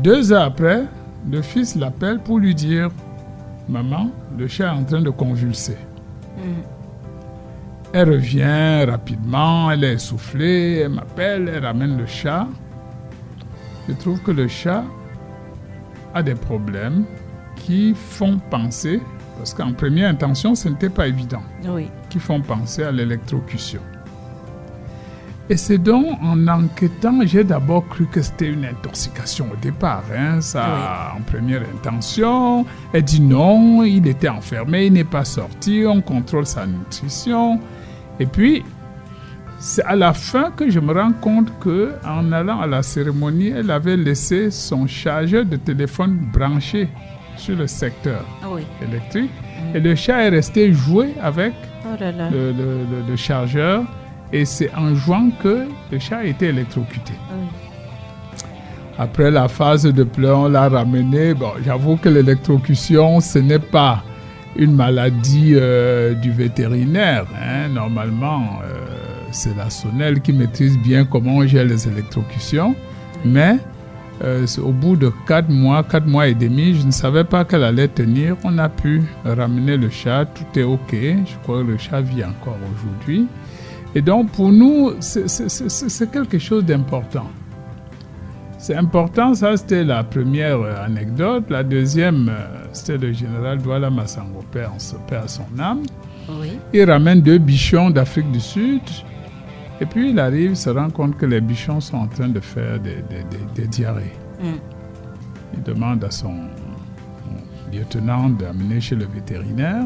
2 heures après, le fils l'appelle pour lui dire « Maman, le chat est en train de convulser. » Elle revient rapidement, elle est essoufflée, elle m'appelle, elle ramène le chat. Je trouve que le chat a des problèmes qui font penser, parce qu'en première intention, ce n'était pas évident, qui font penser à l'électrocution. Et c'est donc en enquêtant, j'ai d'abord cru que c'était une intoxication au départ. En première intention, elle dit non, il était enfermé, il n'est pas sorti, on contrôle sa nutrition. Et puis, c'est à la fin que je me rends compte qu'en allant à la cérémonie, elle avait laissé son chargeur de téléphone branché sur le secteur électrique. Et le chat est resté jouer avec le chargeur. Et c'est en jouant que le chat a été électrocuté. Après la phase de pleurs, on l'a ramené. Bon, j'avoue que l'électrocution, ce n'est pas une maladie du vétérinaire. Normalement, c'est la Sonel qui maîtrise bien comment on gère les électrocutions. Mais au bout de 4 mois et demi, je ne savais pas qu'elle allait tenir. On a pu ramener le chat, tout est OK. Je crois que le chat vit encore aujourd'hui. Et donc, pour nous, c'est quelque chose d'important. C'est important, ça, c'était la première anecdote. La deuxième, c'était le général Douala Massango, paix à son âme. Oui. Il ramène 2 bichons d'Afrique du Sud. Et puis, il arrive, il se rend compte que les bichons sont en train de faire des diarrhées. Il demande à son lieutenant d'amener chez le vétérinaire.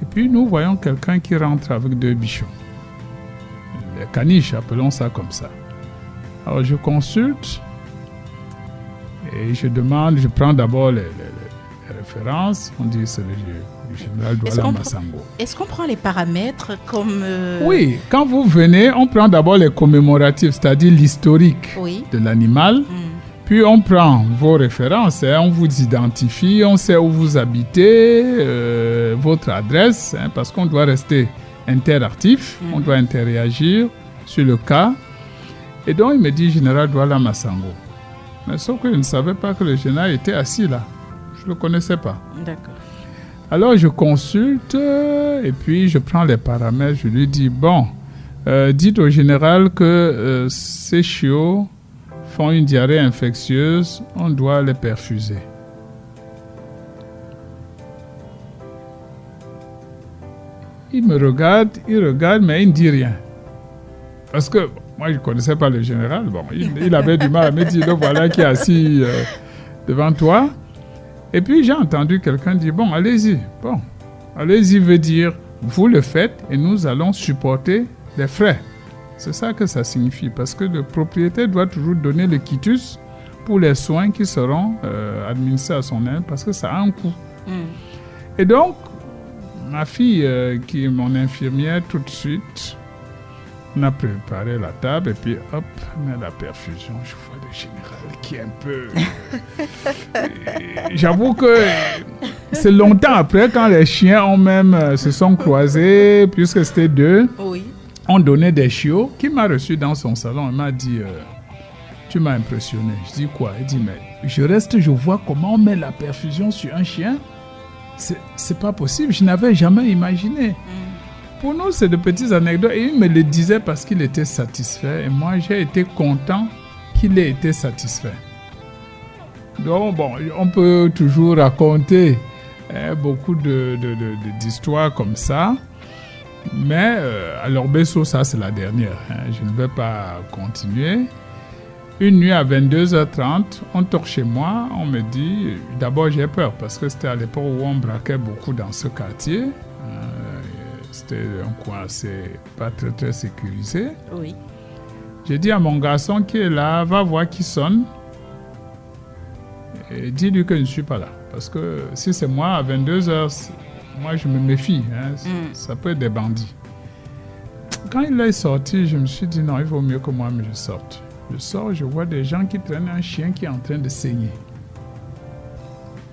Et puis nous voyons quelqu'un qui rentre avec 2 bichons. Les caniches, appelons ça comme ça. Alors je consulte et je demande, je prends d'abord les références. On dit c'est le général Douala Massango. Est-ce qu'on prend les paramètres comme... Oui, quand vous venez, on prend d'abord les commémoratifs, c'est-à-dire l'historique de l'animal. Puis on prend vos références, on vous identifie, on sait où vous habitez, votre adresse, parce qu'on doit rester interactif, on doit interagir sur le cas. Et donc il me dit général Douala Massango. Mais sauf que je ne savais pas que le général était assis là. Je ne le connaissais pas. D'accord. Alors je consulte et puis je prends les paramètres. Je lui dis, bon, dites au général que ces chiots font une diarrhée infectieuse, on doit les perfuser. Il me regarde, mais il ne dit rien. Parce que moi, je ne connaissais pas le général. Bon, il avait du mal à me dire, le voilà qui est assis devant toi. Et puis, j'ai entendu quelqu'un dire, bon, allez-y. Bon, allez-y veut dire, vous le faites et nous allons supporter les frais. C'est ça que ça signifie. Parce que le propriétaire doit toujours donner le quitus pour les soins qui seront administrés à son aide parce que ça a un coût. Et donc, ma fille, qui est mon infirmière, tout de suite, on a préparé la table et puis hop, on a la perfusion. Je vois le général qui est un peu... J'avoue que c'est longtemps après, quand les chiens ont même se sont croisés, puisque c'était 2, on donnait des chiots. Qui m'a reçu dans son salon, il m'a dit, tu m'as impressionné. Je dis quoi? Il dit, mais je vois comment on met la perfusion sur un chien. C'est pas possible, je n'avais jamais imaginé. Pour nous, c'est de petites anecdotes. Et il me le disait parce qu'il était satisfait. Et moi, j'ai été content qu'il ait été satisfait. Donc, bon, on peut toujours raconter beaucoup d'histoires comme ça. Mais à l'Orbesso, ça, c'est la dernière. Je ne vais pas continuer. Une nuit à 22h30, on toque chez moi. On me dit... D'abord, j'ai peur parce que c'était à l'époque où on braquait beaucoup dans ce quartier. C'était un coin assez pas très très sécurisé. Oui. J'ai dit à mon garçon qui est là, va voir qui sonne et dis-lui que je ne suis pas là. Parce que si c'est moi à 22h, moi je me méfie. Ça peut être des bandits. Quand il est sorti, je me suis dit non, il vaut mieux que moi je sorte. Je sors, je vois des gens qui traînent un chien qui est en train de saigner.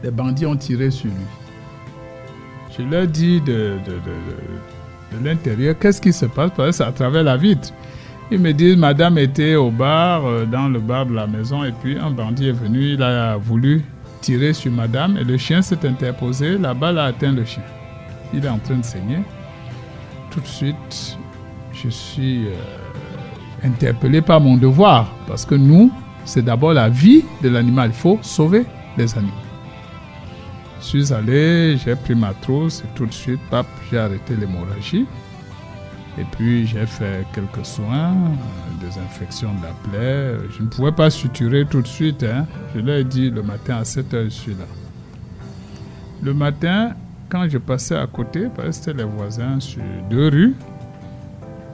Les bandits ont tiré sur lui. Je leur dis de l'intérieur, qu'est-ce qui se passe? Parce que c'est à travers la vitre. Ils me disent, madame était au bar, dans le bar de la maison, et puis un bandit est venu, il a voulu tirer sur madame, et le chien s'est interposé, la balle a atteint le chien. Il est en train de saigner. Tout de suite, je suis interpellé par mon devoir, parce que nous, c'est d'abord la vie de l'animal. Il faut sauver les animaux. Je suis allé, j'ai pris ma trousse et tout de suite, j'ai arrêté l'hémorragie. Et puis j'ai fait quelques soins, des infections de la plaie. Je ne pouvais pas suturer tout de suite. Je leur ai dit le matin à 7h, je suis là. Le matin, quand je passais à côté, parce que c'était les voisins sur 2 rues,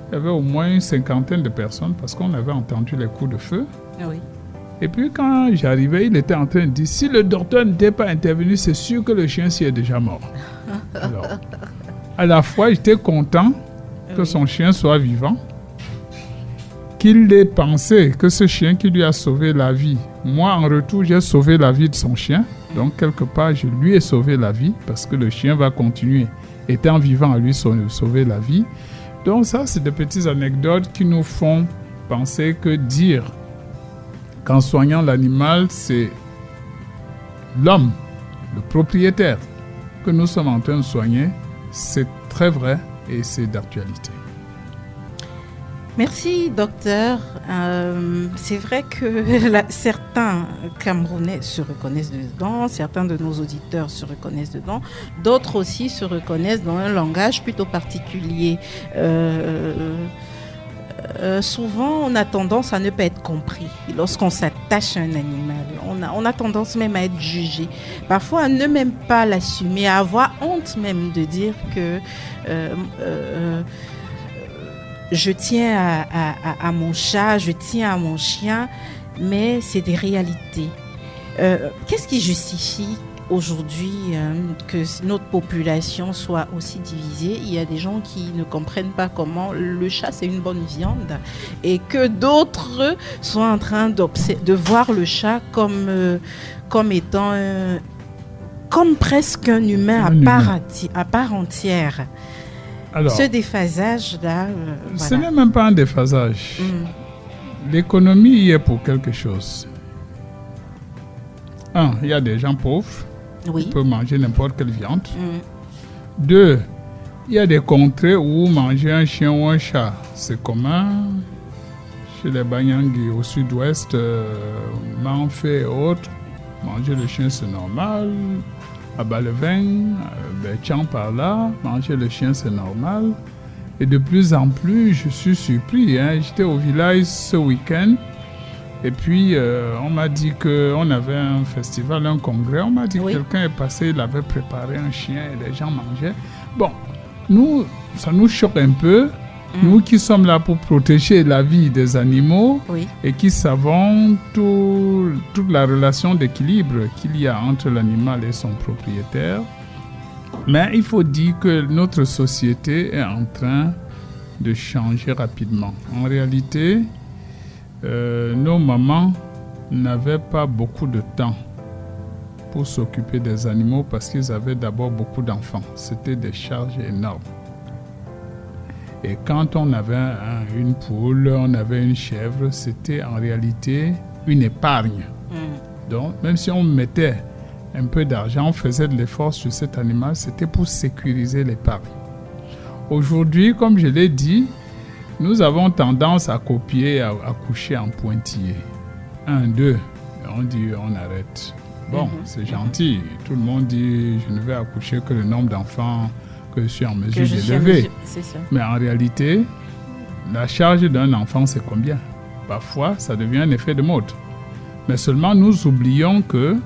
il y avait au moins une 50aine de personnes parce qu'on avait entendu les coups de feu. Oui. Et puis quand j'arrivais, il était en train de dire, si le docteur n'était pas intervenu, c'est sûr que le chien s'y est déjà mort. Alors, à la fois, j'étais content que son chien soit vivant, qu'il ait pensé que ce chien qui lui a sauvé la vie, moi en retour, j'ai sauvé la vie de son chien. Donc quelque part, je lui ai sauvé la vie parce que le chien va continuer, étant vivant, à lui sauver la vie. Donc ça, c'est des petites anecdotes qui nous font penser que dire qu'en soignant l'animal, c'est l'homme, le propriétaire que nous sommes en train de soigner, c'est très vrai et c'est d'actualité. Merci, docteur. C'est vrai que certains Camerounais se reconnaissent dedans, certains de nos auditeurs se reconnaissent dedans, d'autres aussi se reconnaissent dans un langage plutôt particulier. souvent on a tendance à ne pas être compris lorsqu'on s'attache à un animal. On a tendance même à être jugé. Parfois à ne même pas l'assumer, à avoir honte même de dire que je tiens à mon chat, je tiens à mon chien, mais c'est des réalités. Qu'est-ce qui justifie aujourd'hui que notre population soit aussi divisée? Il y a des gens qui ne comprennent pas comment le chat c'est une bonne viande et que d'autres sont en train de voir le chat comme étant comme presque un humain à part entière. Alors, ce déphasage-là... ce n'est même pas un déphasage. L'économie y est pour quelque chose. Il y a des gens pauvres qui peuvent manger n'importe quelle viande. 2, il y a des contrées où manger un chien ou un chat, c'est commun. Chez les Banyangui au sud-ouest, Manfé et autres, manger le chien c'est normal. À Balevin, Béchan par là, manger le chien c'est normal. Et de plus en plus, je suis surpris. J'étais au village ce week-end. Et puis, on m'a dit qu'on avait un festival, un congrès. On m'a dit que quelqu'un est passé, il avait préparé un chien et les gens mangeaient. Bon, nous, ça nous choque un peu. Nous qui sommes là pour protéger la vie des animaux et qui savons toute la relation d'équilibre qu'il y a entre l'animal et son propriétaire. Mais il faut dire que notre société est en train de changer rapidement. En réalité, nos mamans n'avaient pas beaucoup de temps pour s'occuper des animaux parce qu'ils avaient d'abord beaucoup d'enfants. C'était des charges énormes. Et quand on avait une poule, on avait une chèvre, c'était en réalité une épargne. Donc, même si on mettait un peu d'argent, on faisait de l'effort sur cet animal, c'était pour sécuriser l'épargne. Aujourd'hui, comme je l'ai dit, nous avons tendance à copier, à coucher en pointillé. 1, 2, on dit on arrête. Bon, c'est gentil. Tout le monde dit je ne vais accoucher que le nombre d'enfants que je suis en mesure d'élever. Mais en réalité, la charge d'un enfant, c'est combien? Parfois, ça devient un effet de mode. Mais seulement nous oublions que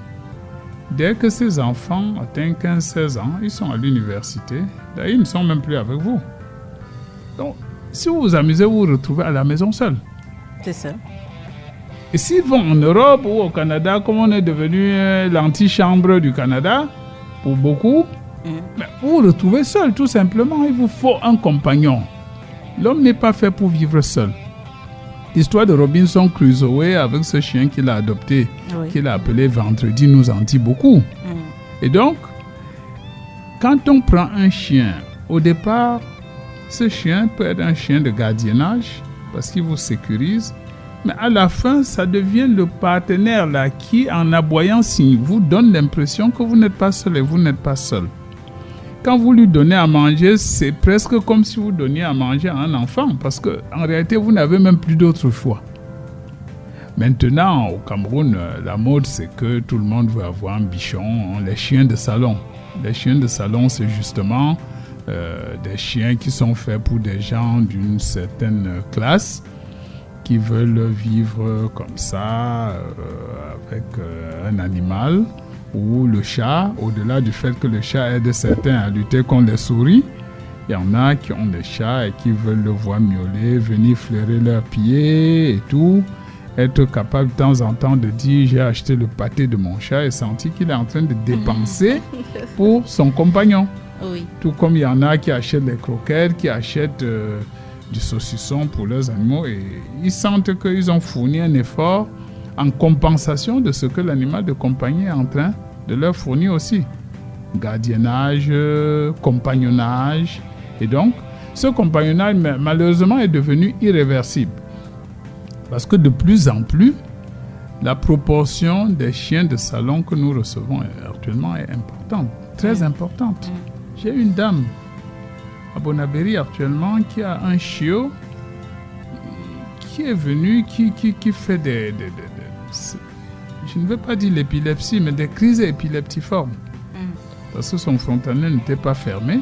dès que ces enfants atteignent 15-16 ans, ils sont à l'université. D'ailleurs, ils ne sont même plus avec vous. Donc, si vous vous amusez, vous vous retrouvez à la maison seul. C'est ça. Et s'ils vont en Europe ou au Canada, comme on est devenu l'antichambre du Canada, pour beaucoup, vous vous retrouvez seul, tout simplement. Il vous faut un compagnon. L'homme n'est pas fait pour vivre seul. L'histoire de Robinson Crusoe avec ce chien qu'il a adopté, qu'il a appelé Vendredi, nous en dit beaucoup. Et donc, quand on prend un chien, au départ, ce chien peut être un chien de gardiennage parce qu'il vous sécurise. Mais à la fin, ça devient le partenaire là, qui, en aboyant, vous donne l'impression que vous n'êtes pas seul et vous n'êtes pas seul. Quand vous lui donnez à manger, c'est presque comme si vous donniez à manger à un enfant parce qu'en réalité, vous n'avez même plus d'autre choix. Maintenant, au Cameroun, la mode, c'est que tout le monde veut avoir un bichon, les chiens de salon. Les chiens de salon, c'est justement des chiens qui sont faits pour des gens d'une certaine classe qui veulent vivre comme ça avec un animal ou le chat. Au-delà du fait que le chat aide certains à lutter contre les souris, il y en a qui ont des chats et qui veulent le voir miauler, venir flairer leurs pieds et tout, être capable de temps en temps de dire j'ai acheté le pâté de mon chat et sentir qu'il est en train de dépenser pour son compagnon. Tout comme il y en a qui achètent des croquettes, qui achètent du saucisson pour leurs animaux et ils sentent qu'ils ont fourni un effort en compensation de ce que l'animal de compagnie est en train de leur fournir aussi. Gardiennage, compagnonnage. Et donc, ce compagnonnage, malheureusement, est devenu irréversible. Parce que de plus en plus, la proportion des chiens de salon que nous recevons actuellement est importante, très importante. J'ai une dame à Bonabéry actuellement qui a un chiot qui est venu, qui fait des je ne veux pas dire l'épilepsie, mais des crises épileptiformes. Parce que son fontanelle n'était pas fermé.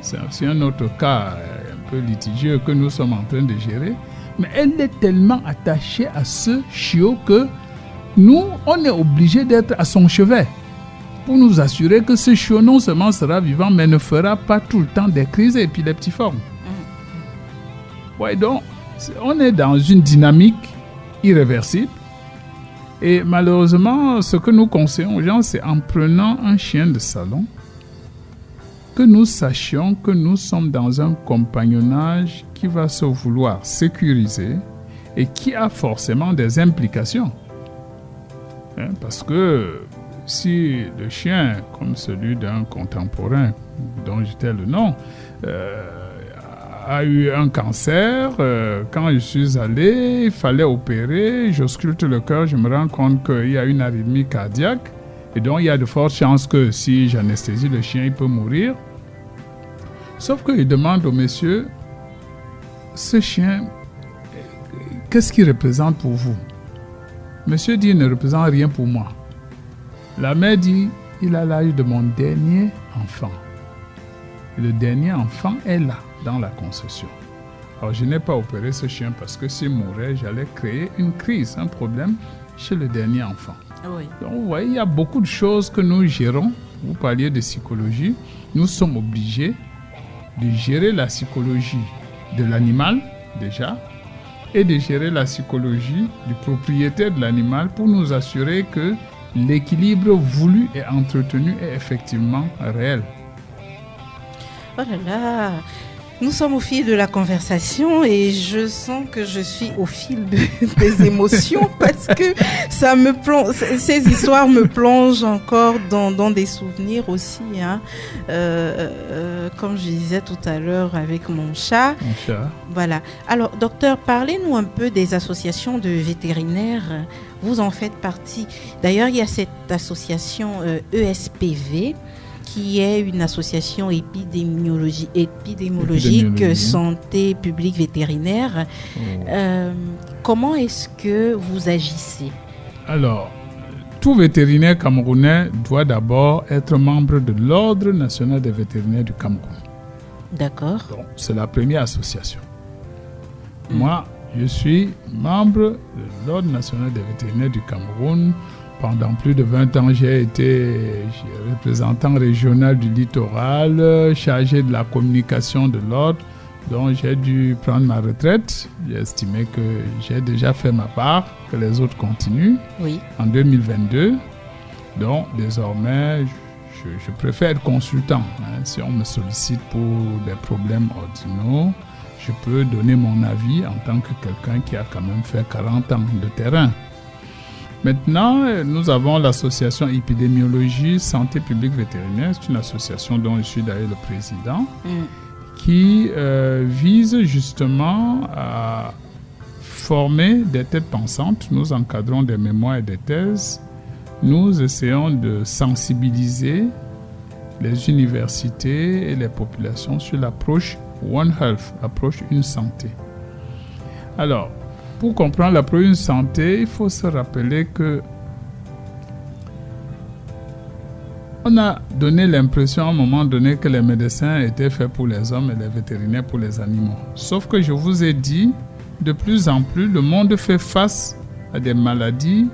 C'est un autre cas un peu litigieux que nous sommes en train de gérer. Mais elle est tellement attachée à ce chiot que nous, on est obligé d'être à son chevet pour nous assurer que ce chiot non seulement sera vivant, mais ne fera pas tout le temps des crises épileptiformes. Ouais, donc, on est dans une dynamique irréversible. Et malheureusement, ce que nous conseillons aux gens, c'est en prenant un chien de salon, que nous sachions que nous sommes dans un compagnonnage qui va se vouloir sécuriser et qui a forcément des implications. Parce que si le chien, comme celui d'un contemporain dont j'étais le nom, a eu un cancer, quand je suis allé, il fallait opérer, j'ausculte le cœur, je me rends compte qu'il y a une arythmie cardiaque, et donc il y a de fortes chances que si j'anesthésie le chien, il peut mourir. Sauf qu'il demande au monsieur, ce chien, qu'est-ce qu'il représente pour vous? Monsieur dit, il ne représente rien pour moi. La mère dit, il a l'âge de mon dernier enfant. Et le dernier enfant est là, dans la concession. Alors, je n'ai pas opéré ce chien parce que s'il mourait, j'allais créer une crise, un problème chez le dernier enfant. Oui. Donc, vous voyez, il y a beaucoup de choses que nous gérons. Vous parliez de psychologie. Nous sommes obligés de gérer la psychologie de l'animal, déjà, et de gérer la psychologie du propriétaire de l'animal pour nous assurer que l'équilibre voulu et entretenu est effectivement réel. Oh là là, nous sommes au fil de la conversation et je sens que je suis au fil des émotions parce que ça me plonge, ces histoires me plongent encore dans des souvenirs aussi. Hein. Comme je disais tout à l'heure avec mon chat. Voilà. Alors, docteur, parlez-nous un peu des associations de vétérinaires. Vous en faites partie. D'ailleurs, il y a cette association ESPV, qui est une association épidémiologique santé publique vétérinaire. Comment est-ce que vous agissez? Alors, tout vétérinaire camerounais doit d'abord être membre de l'Ordre national des vétérinaires du Cameroun. D'accord. Donc, c'est la première association. Moi, je suis membre de l'Ordre national des vétérinaires du Cameroun. Pendant plus de 20 ans, j'ai été représentant régional du littoral, chargé de la communication de l'ordre. Donc, j'ai dû prendre ma retraite. J'ai estimé que j'ai déjà fait ma part, que les autres continuent. Oui. En 2022. Donc, désormais, je préfère être consultant. Si on me sollicite pour des problèmes ordinaux, je peux donner mon avis en tant que quelqu'un qui a quand même fait 40 ans de terrain. Maintenant, nous avons l'association épidémiologie santé publique vétérinaire. C'est une association dont je suis d'ailleurs le président, qui vise justement à former des têtes pensantes. Nous encadrons des mémoires et des thèses. Nous essayons de sensibiliser les universités et les populations sur l'approche One Health, l'approche Une Santé. Alors, pour comprendre l'approche Une Santé, il faut se rappeler que on a donné l'impression à un moment donné que les médecins étaient faits pour les hommes et les vétérinaires pour les animaux. Sauf que je vous ai dit, de plus en plus, le monde fait face à des maladies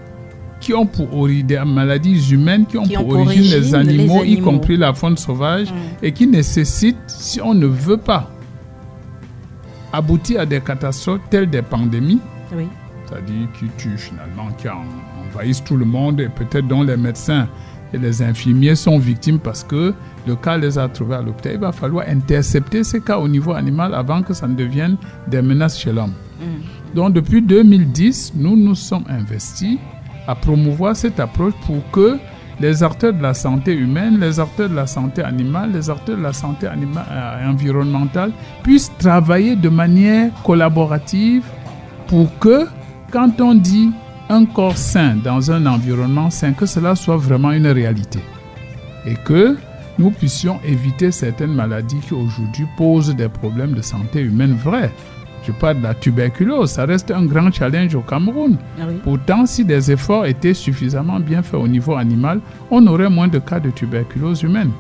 qui ont pour origine, des maladies humaines qui ont pour origine les animaux, y compris la faune sauvage, et qui nécessitent, si on ne veut pas aboutir à des catastrophes telles des pandémies, c'est-à-dire qui tuent finalement, qui envahissent tout le monde et peut-être dont les médecins et les infirmiers sont victimes parce que le cas les a trouvés à l'hôpital. Il va falloir intercepter ces cas au niveau animal avant que ça ne devienne des menaces chez l'homme. Donc depuis 2010, nous nous sommes investis à promouvoir cette approche pour que les acteurs de la santé humaine, les acteurs de la santé animale, les acteurs de la santé environnementale puissent travailler de manière collaborative pour que, quand on dit un corps sain dans un environnement sain, que cela soit vraiment une réalité et que nous puissions éviter certaines maladies qui aujourd'hui posent des problèmes de santé humaine vrais. Je parle de la tuberculose, ça reste un grand challenge au Cameroun. Pourtant, si des efforts étaient suffisamment bien faits au niveau animal, on aurait moins de cas de tuberculose humaine.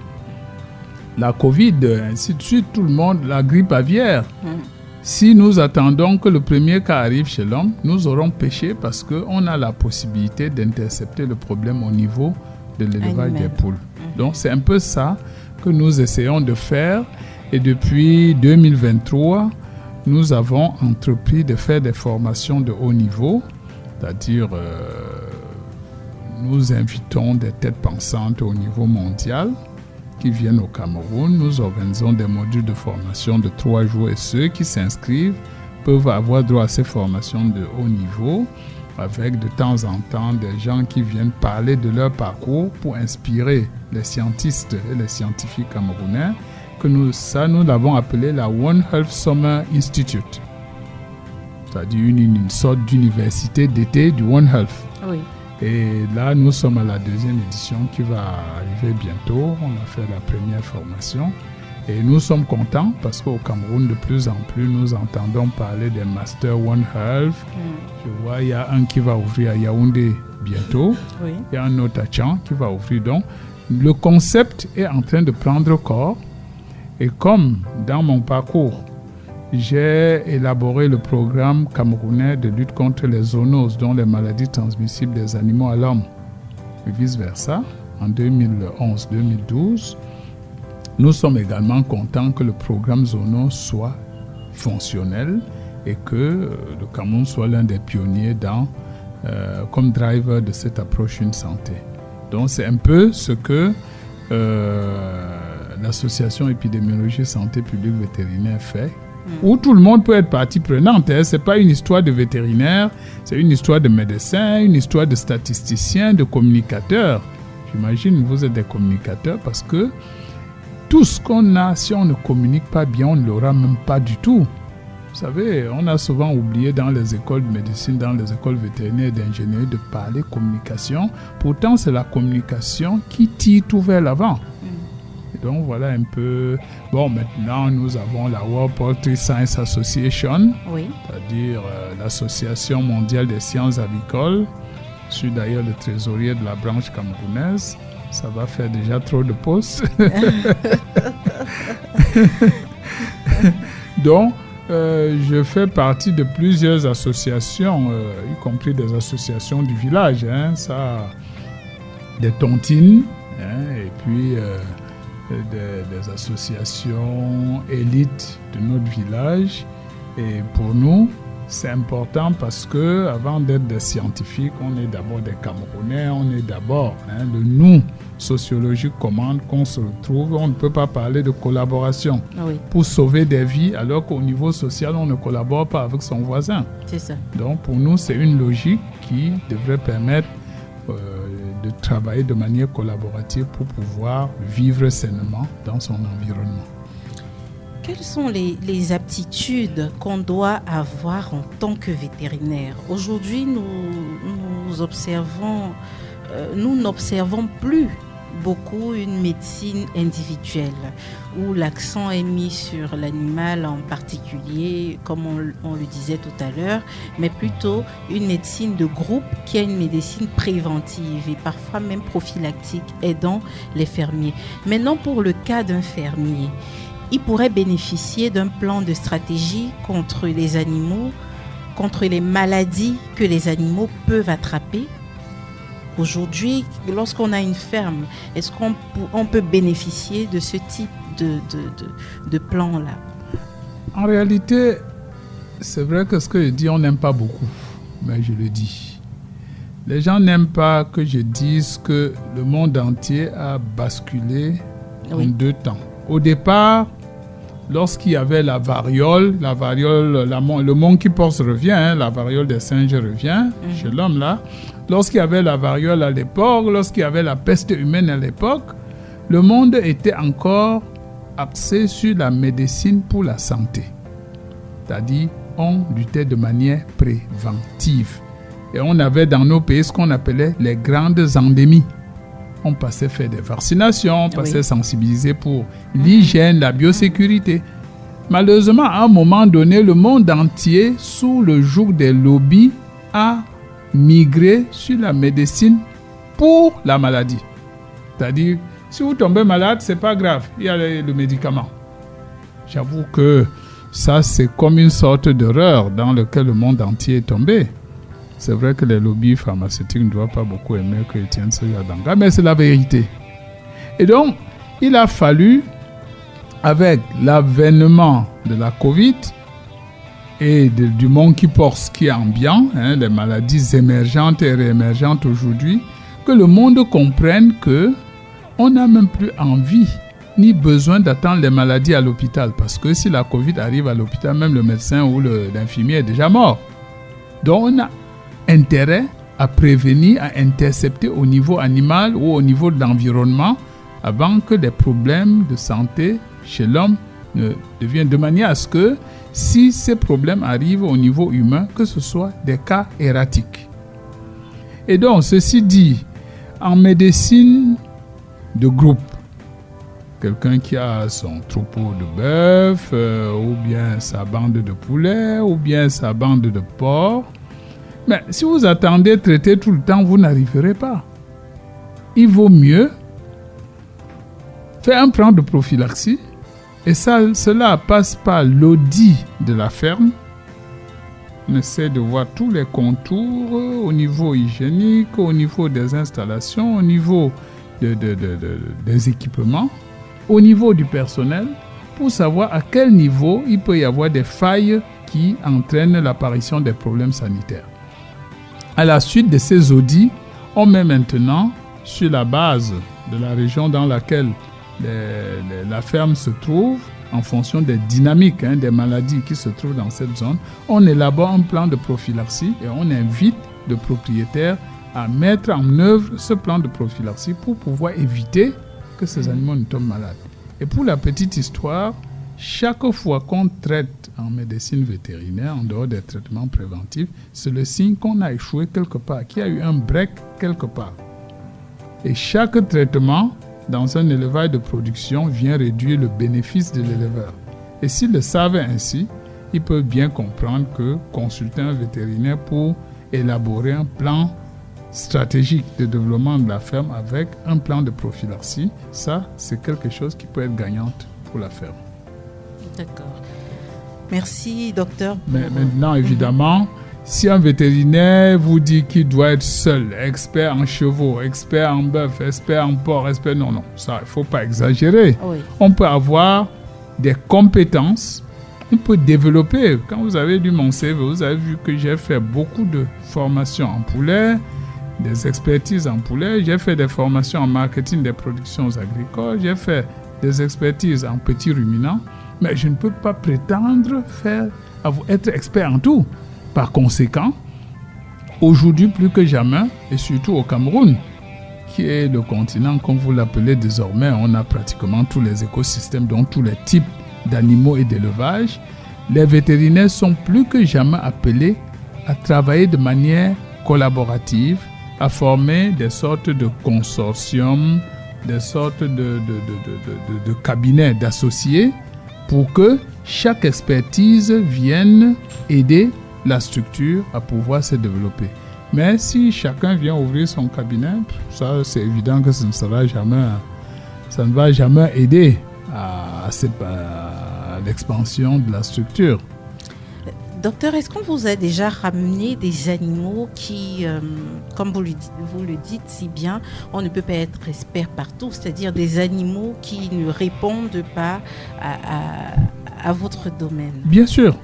La Covid, ainsi de suite, tout le monde, la grippe aviaire. Si nous attendons que le premier cas arrive chez l'homme, nous aurons péché parce qu'on a la possibilité d'intercepter le problème au niveau de l'élevage des poules. Donc c'est un peu ça que nous essayons de faire. Et depuis 2023, nous avons entrepris de faire des formations de haut niveau, c'est-à-dire nous invitons des têtes pensantes au niveau mondial qui viennent au Cameroun. Nous organisons des modules de formation de 3 jours et ceux qui s'inscrivent peuvent avoir droit à ces formations de haut niveau avec de temps en temps des gens qui viennent parler de leur parcours pour inspirer les scientistes et les scientifiques camerounais. Nous l'avons appelé la One Health Summer Institute, c'est-à-dire une sorte d'université d'été du One Health. Oui. Et là, nous sommes à la 2e édition qui va arriver bientôt. On a fait la première formation et nous sommes contents parce qu'au Cameroun, de plus en plus, nous entendons parler des Master One Health. Je vois, il y a un qui va ouvrir à Yaoundé bientôt. Oui. Il y a un autre à Tchang qui va ouvrir. Donc, le concept est en train de prendre corps. Et comme dans mon parcours, j'ai élaboré le programme camerounais de lutte contre les zoonoses, dont les maladies transmissibles des animaux à l'homme, et vice-versa, en 2011-2012, nous sommes également contents que le programme zoonose soit fonctionnel et que le Cameroun soit l'un des pionniers comme driver de cette approche Une Santé. Donc c'est un peu ce que l'association épidémiologie santé publique vétérinaire fait, où tout le monde peut être partie prenante. Ce n'est pas une histoire de vétérinaire, c'est une histoire de médecin, une histoire de statisticien, de communicateurs. J'imagine que vous êtes des communicateurs parce que tout ce qu'on a, si on ne communique pas bien, on ne l'aura même pas du tout. Vous savez, on a souvent oublié dans les écoles de médecine, dans les écoles vétérinaires et d'ingénierie de parler communication. Pourtant, c'est la communication qui tire tout vers l'avant. Donc voilà un peu. Bon, maintenant nous avons la World Poultry Science Association, oui. C'est-à-dire l'Association mondiale des sciences avicoles. Je suis d'ailleurs le trésorier de la branche camerounaise. Ça va faire déjà trop de postes. Donc, je fais partie de plusieurs associations, y compris des associations du village. Des tontines, et puis des associations élites de notre village. Et pour nous, c'est important parce que avant d'être des scientifiques, on est d'abord des Camerounais, on est d'abord, le nous sociologique commande qu'on se retrouve. On ne peut pas parler de collaboration pour sauver des vies alors qu'au niveau social, on ne collabore pas avec son voisin. C'est ça. Donc pour nous, c'est une logique qui devrait permettre de travailler de manière collaborative pour pouvoir vivre sainement dans son environnement. Quelles sont les aptitudes qu'on doit avoir en tant que vétérinaire? Aujourd'hui, nous n'observons plus beaucoup une médecine individuelle où l'accent est mis sur l'animal en particulier, comme on le disait tout à l'heure, mais plutôt une médecine de groupe qui est une médecine préventive et parfois même prophylactique, aidant les fermiers. Maintenant, pour le cas d'un fermier, il pourrait bénéficier d'un plan de stratégie contre les animaux, contre les maladies que les animaux peuvent attraper. Aujourd'hui, lorsqu'on a une ferme, est-ce qu'on peut bénéficier de ce type de plan-là? En réalité, c'est vrai que ce que je dis, on n'aime pas beaucoup, mais je le dis. Les gens n'aiment pas que je dise que le monde entier a basculé en 2 temps. Au départ, lorsqu'il y avait la variole, le monkeypox revient, la variole des singes revient chez l'homme là. Lorsqu'il y avait la variole à l'époque, lorsqu'il y avait la peste humaine à l'époque, le monde était encore axé sur la médecine pour la santé. C'est-à-dire, on luttait de manière préventive. Et on avait dans nos pays ce qu'on appelait les grandes endémies. On passait faire des vaccinations, on passait sensibiliser pour l'hygiène, la biosécurité. Malheureusement, à un moment donné, le monde entier, sous le joug des lobbies, a migré sur la médecine pour la maladie. C'est-à-dire, si vous tombez malade, c'est pas grave, il y a le médicament. J'avoue que ça, c'est comme une sorte d'erreur dans laquelle le monde entier est tombé. C'est vrai que les lobbies pharmaceutiques ne doivent pas beaucoup aimer que Etienne Soya-Danga, mais c'est la vérité. Et donc, il a fallu, avec l'avènement de la Covid et du monkeypox qui est ambiant, les maladies émergentes et réémergentes aujourd'hui, que le monde comprenne que on n'a même plus envie ni besoin d'attendre les maladies à l'hôpital. Parce que si la Covid arrive à l'hôpital, même le médecin ou l'infirmier est déjà mort. Donc, on a intérêt à prévenir, à intercepter au niveau animal ou au niveau de l'environnement avant que des problèmes de santé chez l'homme ne deviennent, de manière à ce que si ces problèmes arrivent au niveau humain, que ce soit des cas erratiques. Et donc, ceci dit, en médecine de groupe, quelqu'un qui a son troupeau de bœuf, ou bien sa bande de poulets, ou bien sa bande de porcs, mais si vous attendez traiter tout le temps, vous n'arriverez pas. Il vaut mieux faire un plan de prophylaxie, et cela passe par l'audit de la ferme. On essaie de voir tous les contours au niveau hygiénique, au niveau des installations, au niveau des équipements, au niveau du personnel, pour savoir à quel niveau il peut y avoir des failles qui entraînent l'apparition des problèmes sanitaires. À la suite de ces audits, on met maintenant, sur la base de la région dans laquelle la ferme se trouve, en fonction des dynamiques, des maladies qui se trouvent dans cette zone, on élabore un plan de prophylaxie et on invite le propriétaire à mettre en œuvre ce plan de prophylaxie pour pouvoir éviter que ces animaux ne tombent malades. Et pour la petite histoire, chaque fois qu'on traite en médecine vétérinaire, en dehors des traitements préventifs, c'est le signe qu'on a échoué quelque part, qu'il y a eu un break quelque part. Et chaque traitement dans un élevage de production vient réduire le bénéfice de l'éleveur. Et s'il le savait ainsi, il peut bien comprendre que consulter un vétérinaire pour élaborer un plan stratégique de développement de la ferme avec un plan de prophylaxie, ça, c'est quelque chose qui peut être gagnant pour la ferme. D'accord. Merci, docteur. Mais maintenant, évidemment, si un vétérinaire vous dit qu'il doit être seul, expert en chevaux, expert en bœuf, expert en porc, non, ça, il ne faut pas exagérer. Oui. On peut avoir des compétences, on peut développer. Quand vous avez lu mon CV, vous avez vu que j'ai fait beaucoup de formations en poulet, des expertises en poulet, j'ai fait des formations en marketing des productions agricoles, j'ai fait des expertises en petits ruminants, mais je ne peux pas prétendre être expert en tout. Par conséquent, aujourd'hui plus que jamais, et surtout au Cameroun, qui est le continent, comme vous l'appelez désormais, on a pratiquement tous les écosystèmes, donc tous les types d'animaux et d'élevage, les vétérinaires sont plus que jamais appelés à travailler de manière collaborative, à former des sortes de consortiums, des sortes de cabinets d'associés, pour que chaque expertise vienne aider la structure à pouvoir se développer. Mais si chacun vient ouvrir son cabinet, ça c'est évident que ça ne va jamais aider à l'expansion de la structure. Docteur, est-ce qu'on vous a déjà ramené des animaux qui, comme vous le dites si bien, on ne peut pas être expert partout, c'est-à-dire des animaux qui ne répondent pas à votre domaine? Bien sûr.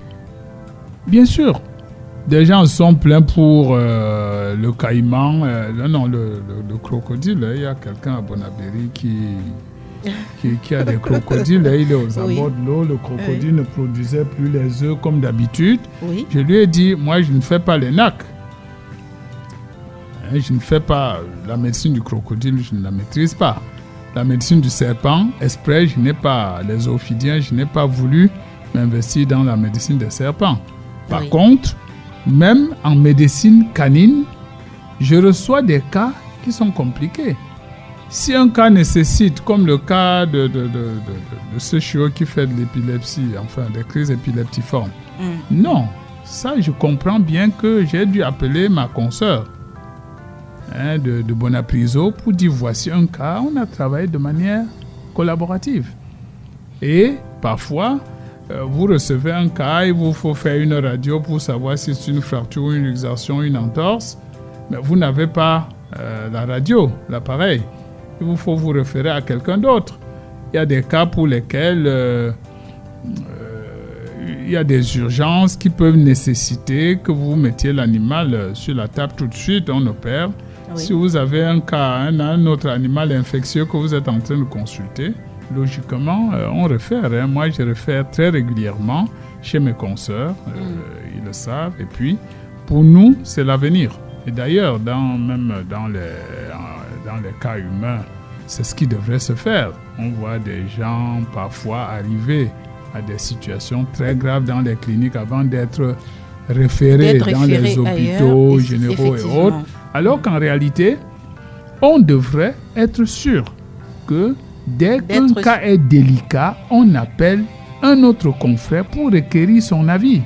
Des gens sont pleins pour le caïman, le crocodile. Il y a quelqu'un à Bonabéry qui a des crocodiles. Il est aux abords de l'eau. Le crocodile ne produisait plus les œufs comme d'habitude. Oui. Je lui ai dit, moi je ne fais pas les NAC. Je ne fais pas la médecine du crocodile, je ne la maîtrise pas. La médecine du serpent, exprès, les ophidiens, je n'ai pas voulu m'investir dans la médecine des serpents. Par contre, même en médecine canine, je reçois des cas qui sont compliqués. Si un cas nécessite, comme le cas de ce chiot qui fait de l'épilepsie, enfin des crises épileptiformes, non, ça je comprends bien que j'ai dû appeler ma consoeur de Bonapriso pour dire voici un cas, on a travaillé de manière collaborative. Et parfois, vous recevez un cas, il vous faut faire une radio pour savoir si c'est une fracture, une luxation, une entorse, mais vous n'avez pas la radio, l'appareil. Il vous faut vous référer à quelqu'un d'autre. Il y a des cas pour lesquels il y a des urgences qui peuvent nécessiter que vous mettiez l'animal sur la table tout de suite, on opère. Oui. Si vous avez un cas, un autre animal infectieux que vous êtes en train de consulter, logiquement, on réfère. Moi, je réfère très régulièrement chez mes consoeurs, ils le savent. Et puis, pour nous, c'est l'avenir. Et d'ailleurs, même dans les cas humains, c'est ce qui devrait se faire. On voit des gens parfois arriver à des situations très graves dans les cliniques avant d'être référés dans les hôpitaux généraux et autres. Alors qu'en réalité, on devrait être sûr que dès qu'un cas est délicat, on appelle un autre confrère pour requérir son avis.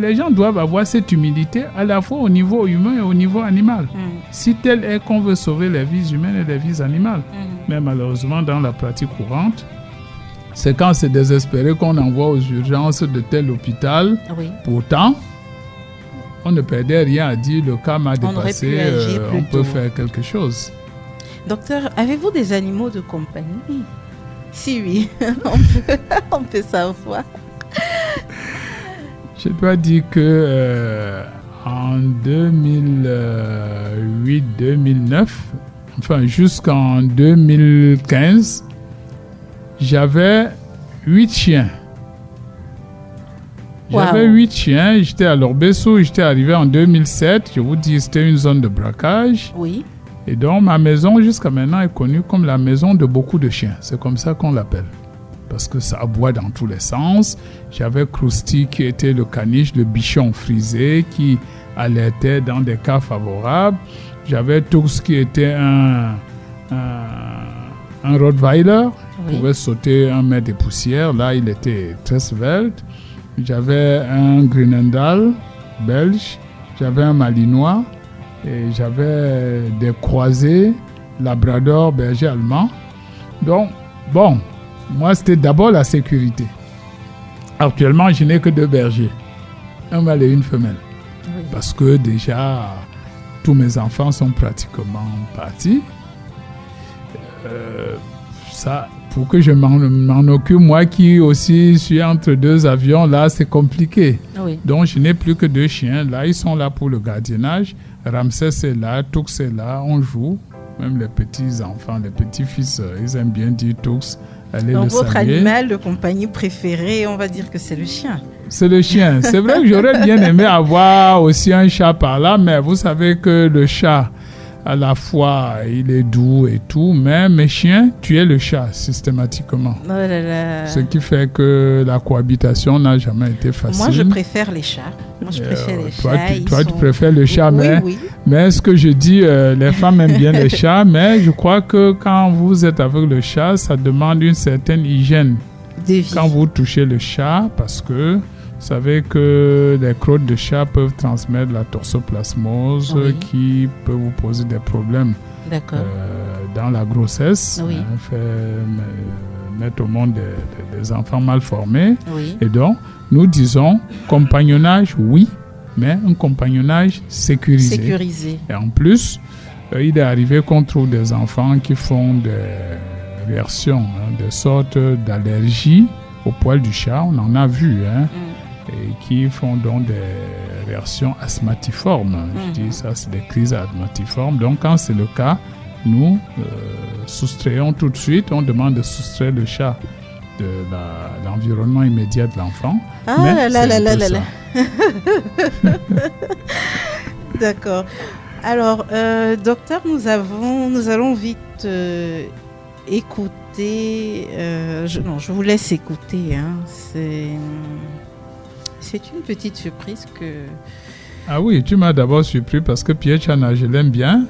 Les gens doivent avoir cette humilité à la fois au niveau humain et au niveau animal. Si tel est qu'on veut sauver les vies humaines et les vies animales. Mais malheureusement, dans la pratique courante, c'est quand c'est désespéré qu'on envoie aux urgences de tel hôpital. Oui. Pourtant, on ne perdait rien à dire, le cas m'a dépassé, on peut faire quelque chose. Docteur, avez-vous des animaux de compagnie? Si oui, on peut savoir. Je dois dire que en 2008-2009, enfin jusqu'en 2015, j'avais 8 chiens. J'avais 8 chiens, j'étais à Lorbesso, j'étais arrivé en 2007. Je vous dis, c'était une zone de braquage. Oui. Et donc, ma maison, jusqu'à maintenant, est connue comme la maison de beaucoup de chiens. C'est comme ça qu'on l'appelle. Parce que ça aboie dans tous les sens. J'avais Krusty qui était le caniche, le bichon frisé qui alertait dans des cas favorables. J'avais Tux qui était un Rottweiler. Il pouvait sauter 1 mètre de poussière. Là, il était très svelte. J'avais un Grenendal belge. J'avais un Malinois. Et j'avais des croisés, Labrador, berger allemand. Donc, bon, moi, c'était d'abord la sécurité. Actuellement, je n'ai que 2 bergers, un mâle et une femelle. Oui. Parce que déjà, tous mes enfants sont pratiquement partis. Ça, pour que je m'en occupe, moi qui aussi suis entre 2 avions, là, c'est compliqué. Oui. Donc, je n'ai plus que 2 chiens. Là, ils sont là pour le gardiennage. Ramsès est là, Tux est là, on joue. Même les petits-enfants, les petits-fils, ils aiment bien dire Tux. Donc, votre animal de compagnie préféré, on va dire que c'est le chien. C'est le chien. C'est vrai que j'aurais bien aimé avoir aussi un chat par là, mais vous savez que le chat, à la fois, il est doux et tout, mais mes chiens tuaient le chat systématiquement. Oh là là. Ce qui fait que la cohabitation n'a jamais été facile. Moi, je préfère les chats. Tu préfères le chat, mais ce que je dis, les femmes aiment bien les chats, mais je crois que quand vous êtes avec le chat, ça demande une certaine hygiène. Quand vous touchez le chat, parce que vous savez que les crottes de chat peuvent transmettre la toxoplasmose qui peut vous poser des problèmes dans la grossesse, mettre au monde des enfants mal formés. Oui. Et donc, nous disons compagnonnage, oui, mais un compagnonnage sécurisé. Et en plus, il est arrivé qu'on trouve des enfants qui font des réactions, des sortes d'allergies au poil du chat, on en a vu, et qui font donc des réactions asthmatiformes. Je dis ça, c'est des crises asthmatiformes. Donc, quand c'est le cas, nous soustrayons tout de suite, on demande de soustraire le chat de l'environnement immédiat de l'enfant. Ah là. D'accord. Alors, docteur, nous allons vite écouter. Je vous laisse écouter. C'est une petite surprise que... Ah oui, tu m'as d'abord surpris parce que Pierre Tchana, je l'aime bien.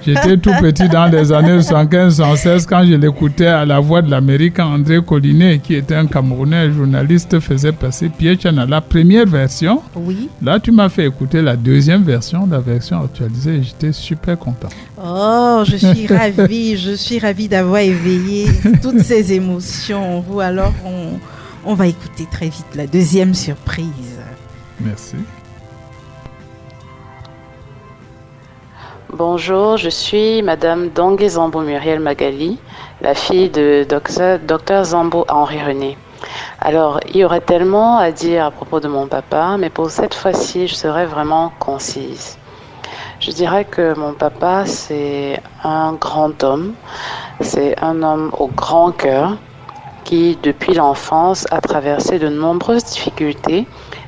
J'étais tout petit dans les années 75-76 quand je l'écoutais à la Voix de l'Amérique. André Collinet, qui était un Camerounais journaliste, faisait passer Pierre Tchana, la première version. Oui. Là, tu m'as fait écouter la deuxième version, la version actualisée, et j'étais super content. Oh, je suis ravie d'avoir éveillé toutes ces émotions en vous. Alors, On va écouter très vite la deuxième surprise. Merci. Bonjour, je suis Madame Dongue Zambo Muriel Magali, la fille de Dr Zambo Henri René. Alors, il y aurait tellement à dire à propos de mon papa, mais pour cette fois-ci, je serai vraiment concise. Je dirais que mon papa, c'est un grand homme, c'est un homme au grand cœur qui, depuis l'enfance, a traversé de nombreuses difficultés,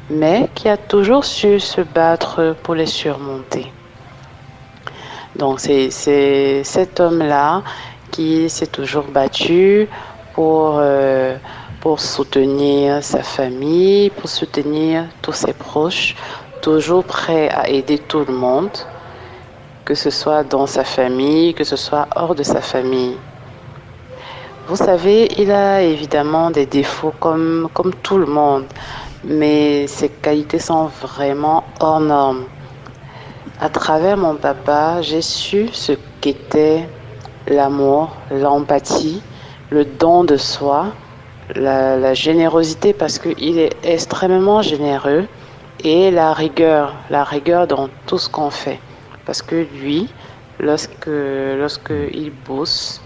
mais qui a toujours su se battre pour les surmonter. Donc, c'est cet homme-là qui s'est toujours battu pour soutenir sa famille, pour soutenir tous ses proches, toujours prêt à aider tout le monde, que ce soit dans sa famille, que ce soit hors de sa famille. Vous savez, il a évidemment des défauts comme tout le monde, mais ses qualités sont vraiment hors normes. À travers mon papa, j'ai su ce qu'était l'amour, l'empathie, le don de soi, la générosité parce qu'il est extrêmement généreux et la rigueur dans tout ce qu'on fait. Parce que lui, lorsqu'il bosse,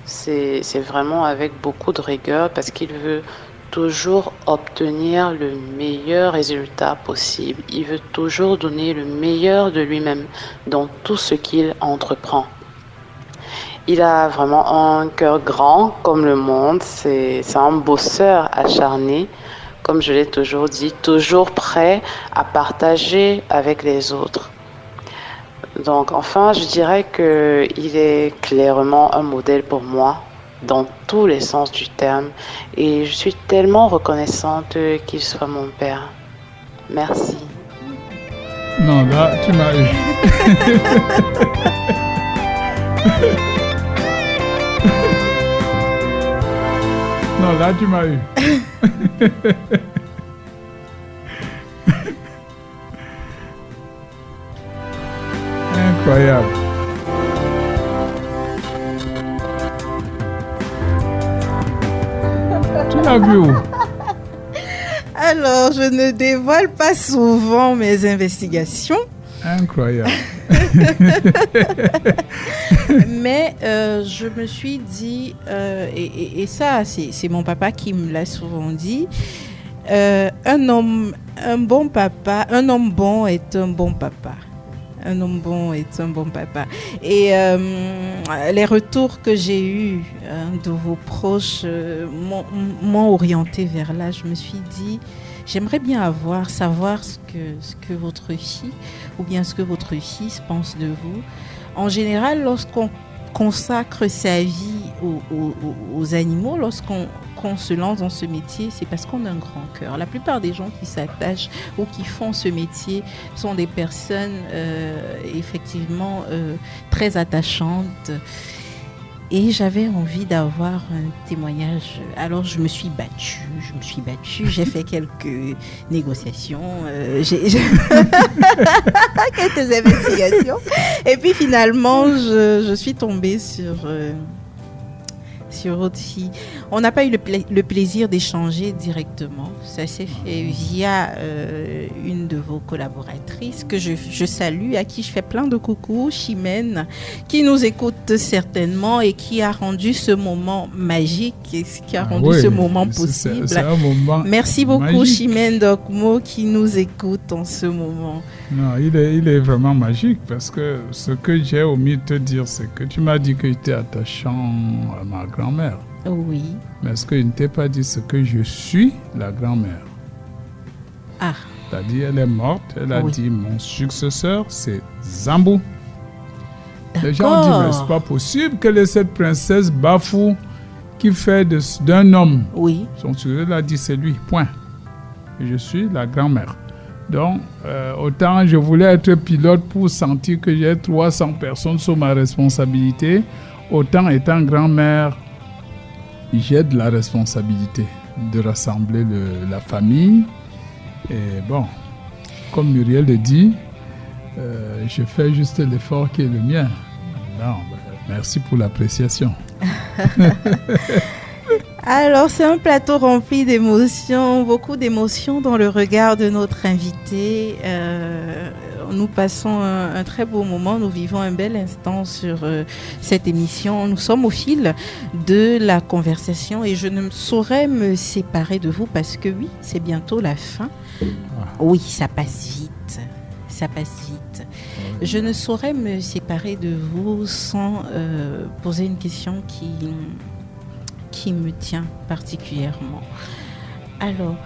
c'est vraiment avec beaucoup de rigueur parce qu'il veut toujours obtenir le meilleur résultat possible. Il veut toujours donner le meilleur de lui-même dans tout ce qu'il entreprend. Il a vraiment un cœur grand comme le monde. C'est un bosseur acharné, comme je l'ai toujours dit, toujours prêt à partager avec les autres. Donc enfin, je dirais qu'il est clairement un modèle pour moi dans tous les sens du terme et je suis tellement reconnaissante qu'il soit mon père. Merci. Non, là, tu m'as eu. Non, là, tu m'as eu. Incroyable. Tu l'as vu où? Alors, je ne dévoile pas souvent mes investigations. Incroyable. Mais je me suis dit, et ça, c'est mon papa qui me l'a souvent dit, un homme bon est un bon papa. Un homme bon est un bon papa. Et les retours que j'ai eus de vos proches m'ont orienté vers là. Je me suis dit, j'aimerais bien savoir ce que votre fille ou bien ce que votre fils pense de vous. En général, lorsqu'on consacre sa vie aux animaux, lorsqu'on se lance dans ce métier, c'est parce qu'on a un grand cœur. La plupart des gens qui s'attachent ou qui font ce métier sont des personnes effectivement très attachantes. Et j'avais envie d'avoir un témoignage. Alors je me suis battue, j'ai fait quelques négociations, quelques investigations. Et puis finalement, je suis tombée sur votre fille. On n'a pas eu le plaisir d'échanger directement. Ça s'est fait via une de vos collaboratrices que je salue, à qui je fais plein de coucou, Chimène, qui nous écoute certainement et qui a rendu ce moment magique, et qui a rendu ce moment possible. C'est un moment Merci beaucoup, magique. Chimène Dokmo, qui nous écoute en ce moment. Non, il est vraiment magique parce que ce que j'ai omis de te dire, c'est que tu m'as dit que j'étais attachant à ma grand-mère. Oui. Mais est-ce que je ne t'ai pas dit ce que je suis, la grand-mère? Ah. C'est-à-dire, elle est morte, elle a Oui. dit, mon successeur, c'est Zambo. D'accord. Les gens disent, mais c'est pas possible, quelle est cette princesse Bafou qui fait d'un homme? Oui. Son successeur, elle a dit, c'est lui, point. Et je suis la grand-mère. Donc, autant je voulais être pilote pour sentir que j'ai 300 personnes sous ma responsabilité, autant étant grand-mère, j'ai de la responsabilité de rassembler la famille. Et bon, comme Muriel le dit, je fais juste l'effort qui est le mien. Non, merci pour l'appréciation. Alors, c'est un plateau rempli d'émotions, beaucoup d'émotions dans le regard de notre invité. Nous passons un très beau moment, nous vivons un bel instant sur cette émission. Nous sommes au fil de la conversation et je ne saurais me séparer de vous parce que oui, c'est bientôt la fin. Oui, ça passe vite. Ça passe vite. Je ne saurais me séparer de vous sans poser une question qui me tient particulièrement. Alors,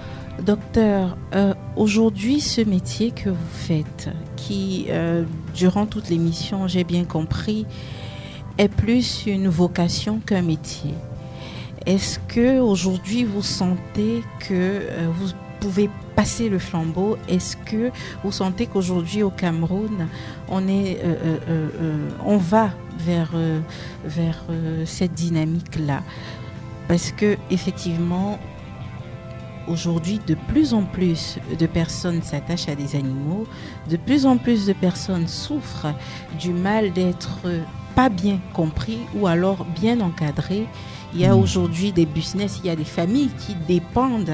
docteur, aujourd'hui, ce métier que vous faites, qui, durant toute l'émission, j'ai bien compris, est plus une vocation qu'un métier. Est-ce que aujourd'hui vous sentez que vous pouvez passer le flambeau? Est-ce que vous sentez qu'aujourd'hui au Cameroun, on va vers cette dynamique-là? Parce que effectivement, aujourd'hui, de plus en plus de personnes s'attachent à des animaux, de plus en plus de personnes souffrent du mal d'être pas bien compris ou alors bien encadrés. Il y a aujourd'hui des business, il y a des familles qui dépendent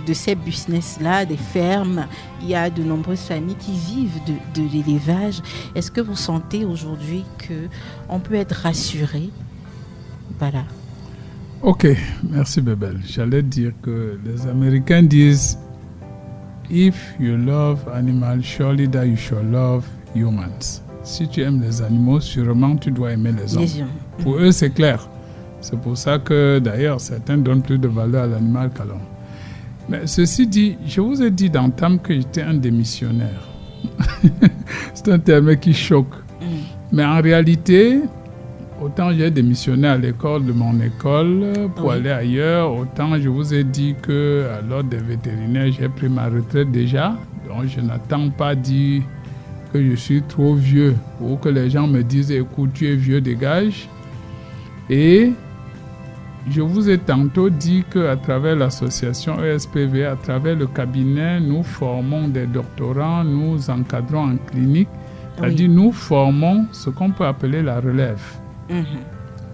de ces business-là, des fermes. Il y a de nombreuses familles qui vivent de l'élevage. Est-ce que vous sentez aujourd'hui qu'on peut être rassuré? Voilà. Ok, merci Bébel. J'allais dire que les Américains disent If you love animals, surely that you shall love humans. Si tu aimes les animaux, sûrement tu dois aimer les hommes. Pour eux, c'est clair. C'est pour ça que d'ailleurs, certains donnent plus de valeur à l'animal qu'à l'homme. Mais ceci dit, je vous ai dit d'entame que j'étais un démissionnaire. C'est un terme qui choque. Mais en réalité, autant j'ai démissionné à l'école de mon école pour aller ailleurs, autant je vous ai dit qu'à l'ordre des vétérinaires, j'ai pris ma retraite déjà. Donc je n'attends pas dire que je suis trop vieux ou que les gens me disent écoute, tu es vieux, dégage. Et je vous ai tantôt dit qu'à travers l'association ESPV, à travers le cabinet, nous formons des doctorants, nous encadrons en clinique. C'est-à-dire nous formons ce qu'on peut appeler la relève.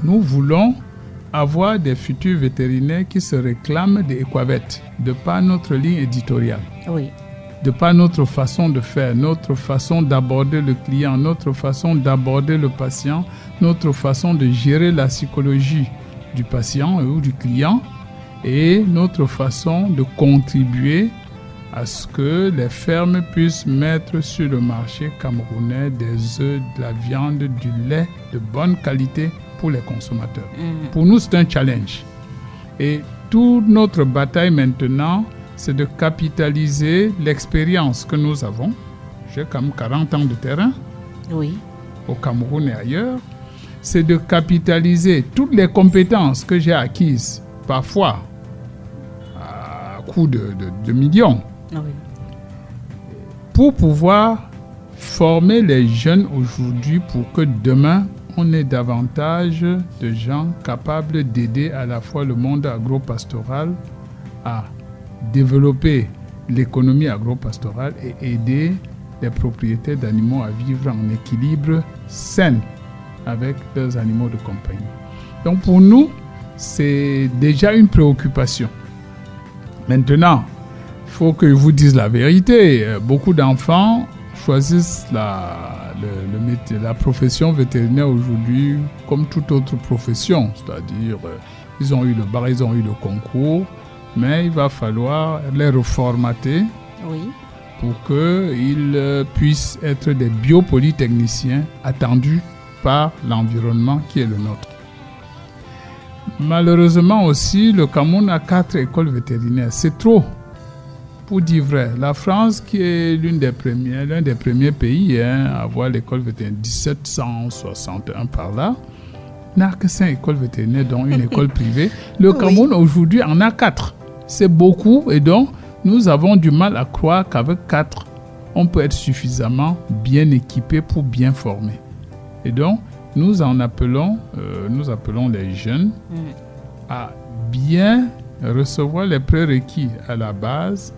Nous voulons avoir des futurs vétérinaires qui se réclament des Equavet, de par notre ligne éditoriale. De par notre façon de faire, notre façon d'aborder le client, notre façon d'aborder le patient, notre façon de gérer la psychologie du patient ou du client et notre façon de contribuer à ce que les fermes puissent mettre sur le marché camerounais des œufs, de la viande, du lait de bonne qualité pour les consommateurs. Pour nous, c'est un challenge. Et toute notre bataille maintenant, c'est de capitaliser l'expérience que nous avons. J'ai comme 40 ans de terrain au Cameroun et ailleurs. C'est de capitaliser toutes les compétences que j'ai acquises, parfois à coût de millions, pour pouvoir former les jeunes aujourd'hui pour que demain, on ait davantage de gens capables d'aider à la fois le monde agro-pastoral à développer l'économie agro-pastorale et aider les propriétaires d'animaux à vivre en équilibre sain avec leurs animaux de compagnie. Donc pour nous, c'est déjà une préoccupation. Maintenant, il faut que je vous dise la vérité. Beaucoup d'enfants choisissent le métier, la profession vétérinaire aujourd'hui comme toute autre profession. C'est-à-dire, ils ont eu le bac, ils ont eu le concours, mais il va falloir les reformater pour qu'ils puissent être des biopolytechniciens attendus par l'environnement qui est le nôtre. Malheureusement aussi, le Cameroun a 4 écoles vétérinaires. C'est trop, pour dire vrai. La France, qui est l'un des premiers pays à avoir l'école vétérinaire, 1761 par là, n'a que 5 écoles vétérinaires, dont une école privée. Le Cameroun, aujourd'hui, en a 4. C'est beaucoup, et donc, nous avons du mal à croire qu'avec 4, on peut être suffisamment bien équipé pour bien former. Et donc, nous appelons les jeunes à bien recevoir les prérequis à la base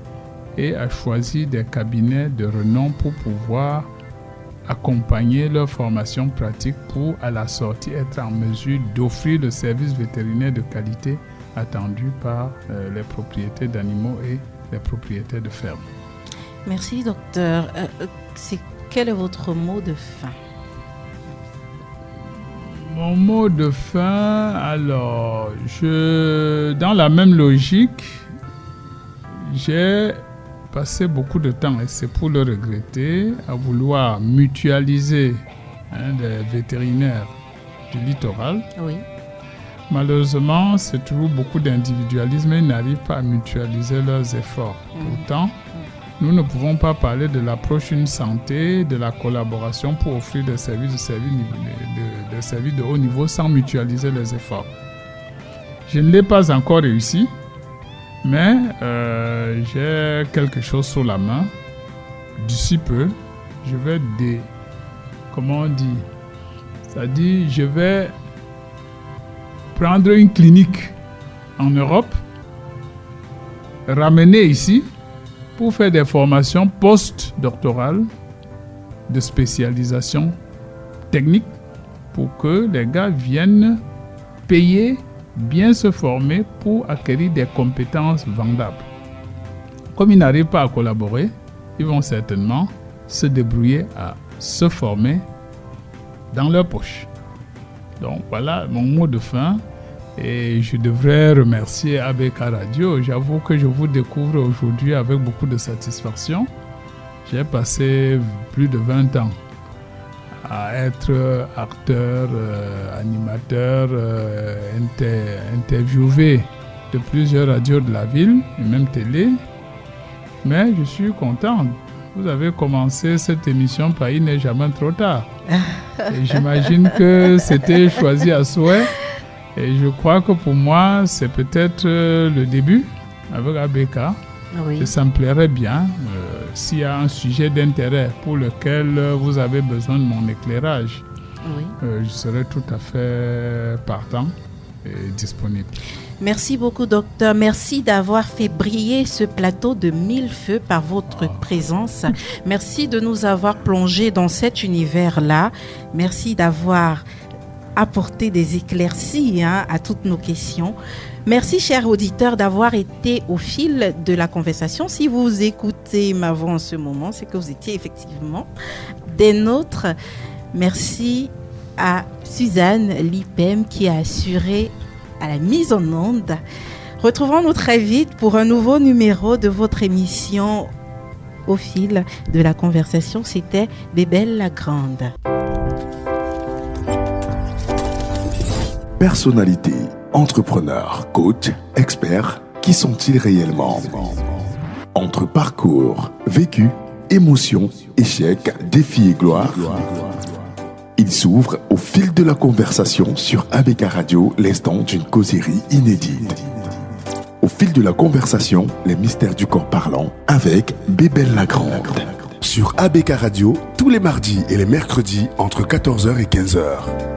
et à choisir des cabinets de renom pour pouvoir accompagner leur formation pratique pour, à la sortie, être en mesure d'offrir le service vétérinaire de qualité attendu par les propriétaires d'animaux et les propriétaires de fermes. Merci, docteur. Quel est votre mot de fin? Mon mot de fin, alors, dans la même logique, j'ai passé beaucoup de temps, et c'est pour le regretter, à vouloir mutualiser les vétérinaires du littoral. Oui. Malheureusement, c'est toujours beaucoup d'individualisme et ils n'arrivent pas à mutualiser leurs efforts. Pourtant, nous ne pouvons pas parler de l'approche une santé, de la collaboration pour offrir des services de haut niveau sans mutualiser les efforts. Je ne l'ai pas encore réussi, mais j'ai quelque chose sous la main. D'ici peu, je vais je vais prendre une clinique en Europe, ramener ici pour faire des formations post-doctorales de spécialisation technique pour que les gars viennent payer, bien se former pour acquérir des compétences vendables. Comme ils n'arrivent pas à collaborer, ils vont certainement se débrouiller à se former dans leur poche. Donc voilà mon mot de fin et je devrais remercier ABK Radio. J'avoue que je vous découvre aujourd'hui avec beaucoup de satisfaction. J'ai passé plus de 20 ans à être acteur, animateur, interviewé de plusieurs radios de la ville et même télé. Mais je suis content. Vous avez commencé cette émission par Il n'est jamais trop tard. Et j'imagine que c'était choisi à souhait. Et je crois que pour moi, c'est peut-être le début avec ABK. Oui. Et ça me plairait bien s'il y a un sujet d'intérêt pour lequel vous avez besoin de mon éclairage. Oui. Je serai tout à fait partant et disponible. Merci beaucoup, docteur. Merci d'avoir fait briller ce plateau de mille feux par votre présence. Merci de nous avoir plongés dans cet univers-là. Merci d'avoir apporté des éclaircies à toutes nos questions. Merci, chers auditeurs, d'avoir été au fil de la conversation. Si vous écoutez ma voix en ce moment, c'est que vous étiez effectivement des nôtres. Merci à Suzanne Lipem qui a assuré à la mise en onde. Retrouvons-nous très vite pour un nouveau numéro de votre émission Au fil de la conversation. C'était Bébelle la Grande. Personnalité, entrepreneur, coach, expert, qui sont-ils réellement? Entre parcours, vécu, émotions, échecs, défis et gloire, il s'ouvre au fil de la conversation sur ABK Radio, l'instant d'une causerie inédite. Au fil de la conversation, les mystères du corps parlant avec Bébelle la Grande. Sur ABK Radio, tous les mardis et les mercredis entre 14h et 15h.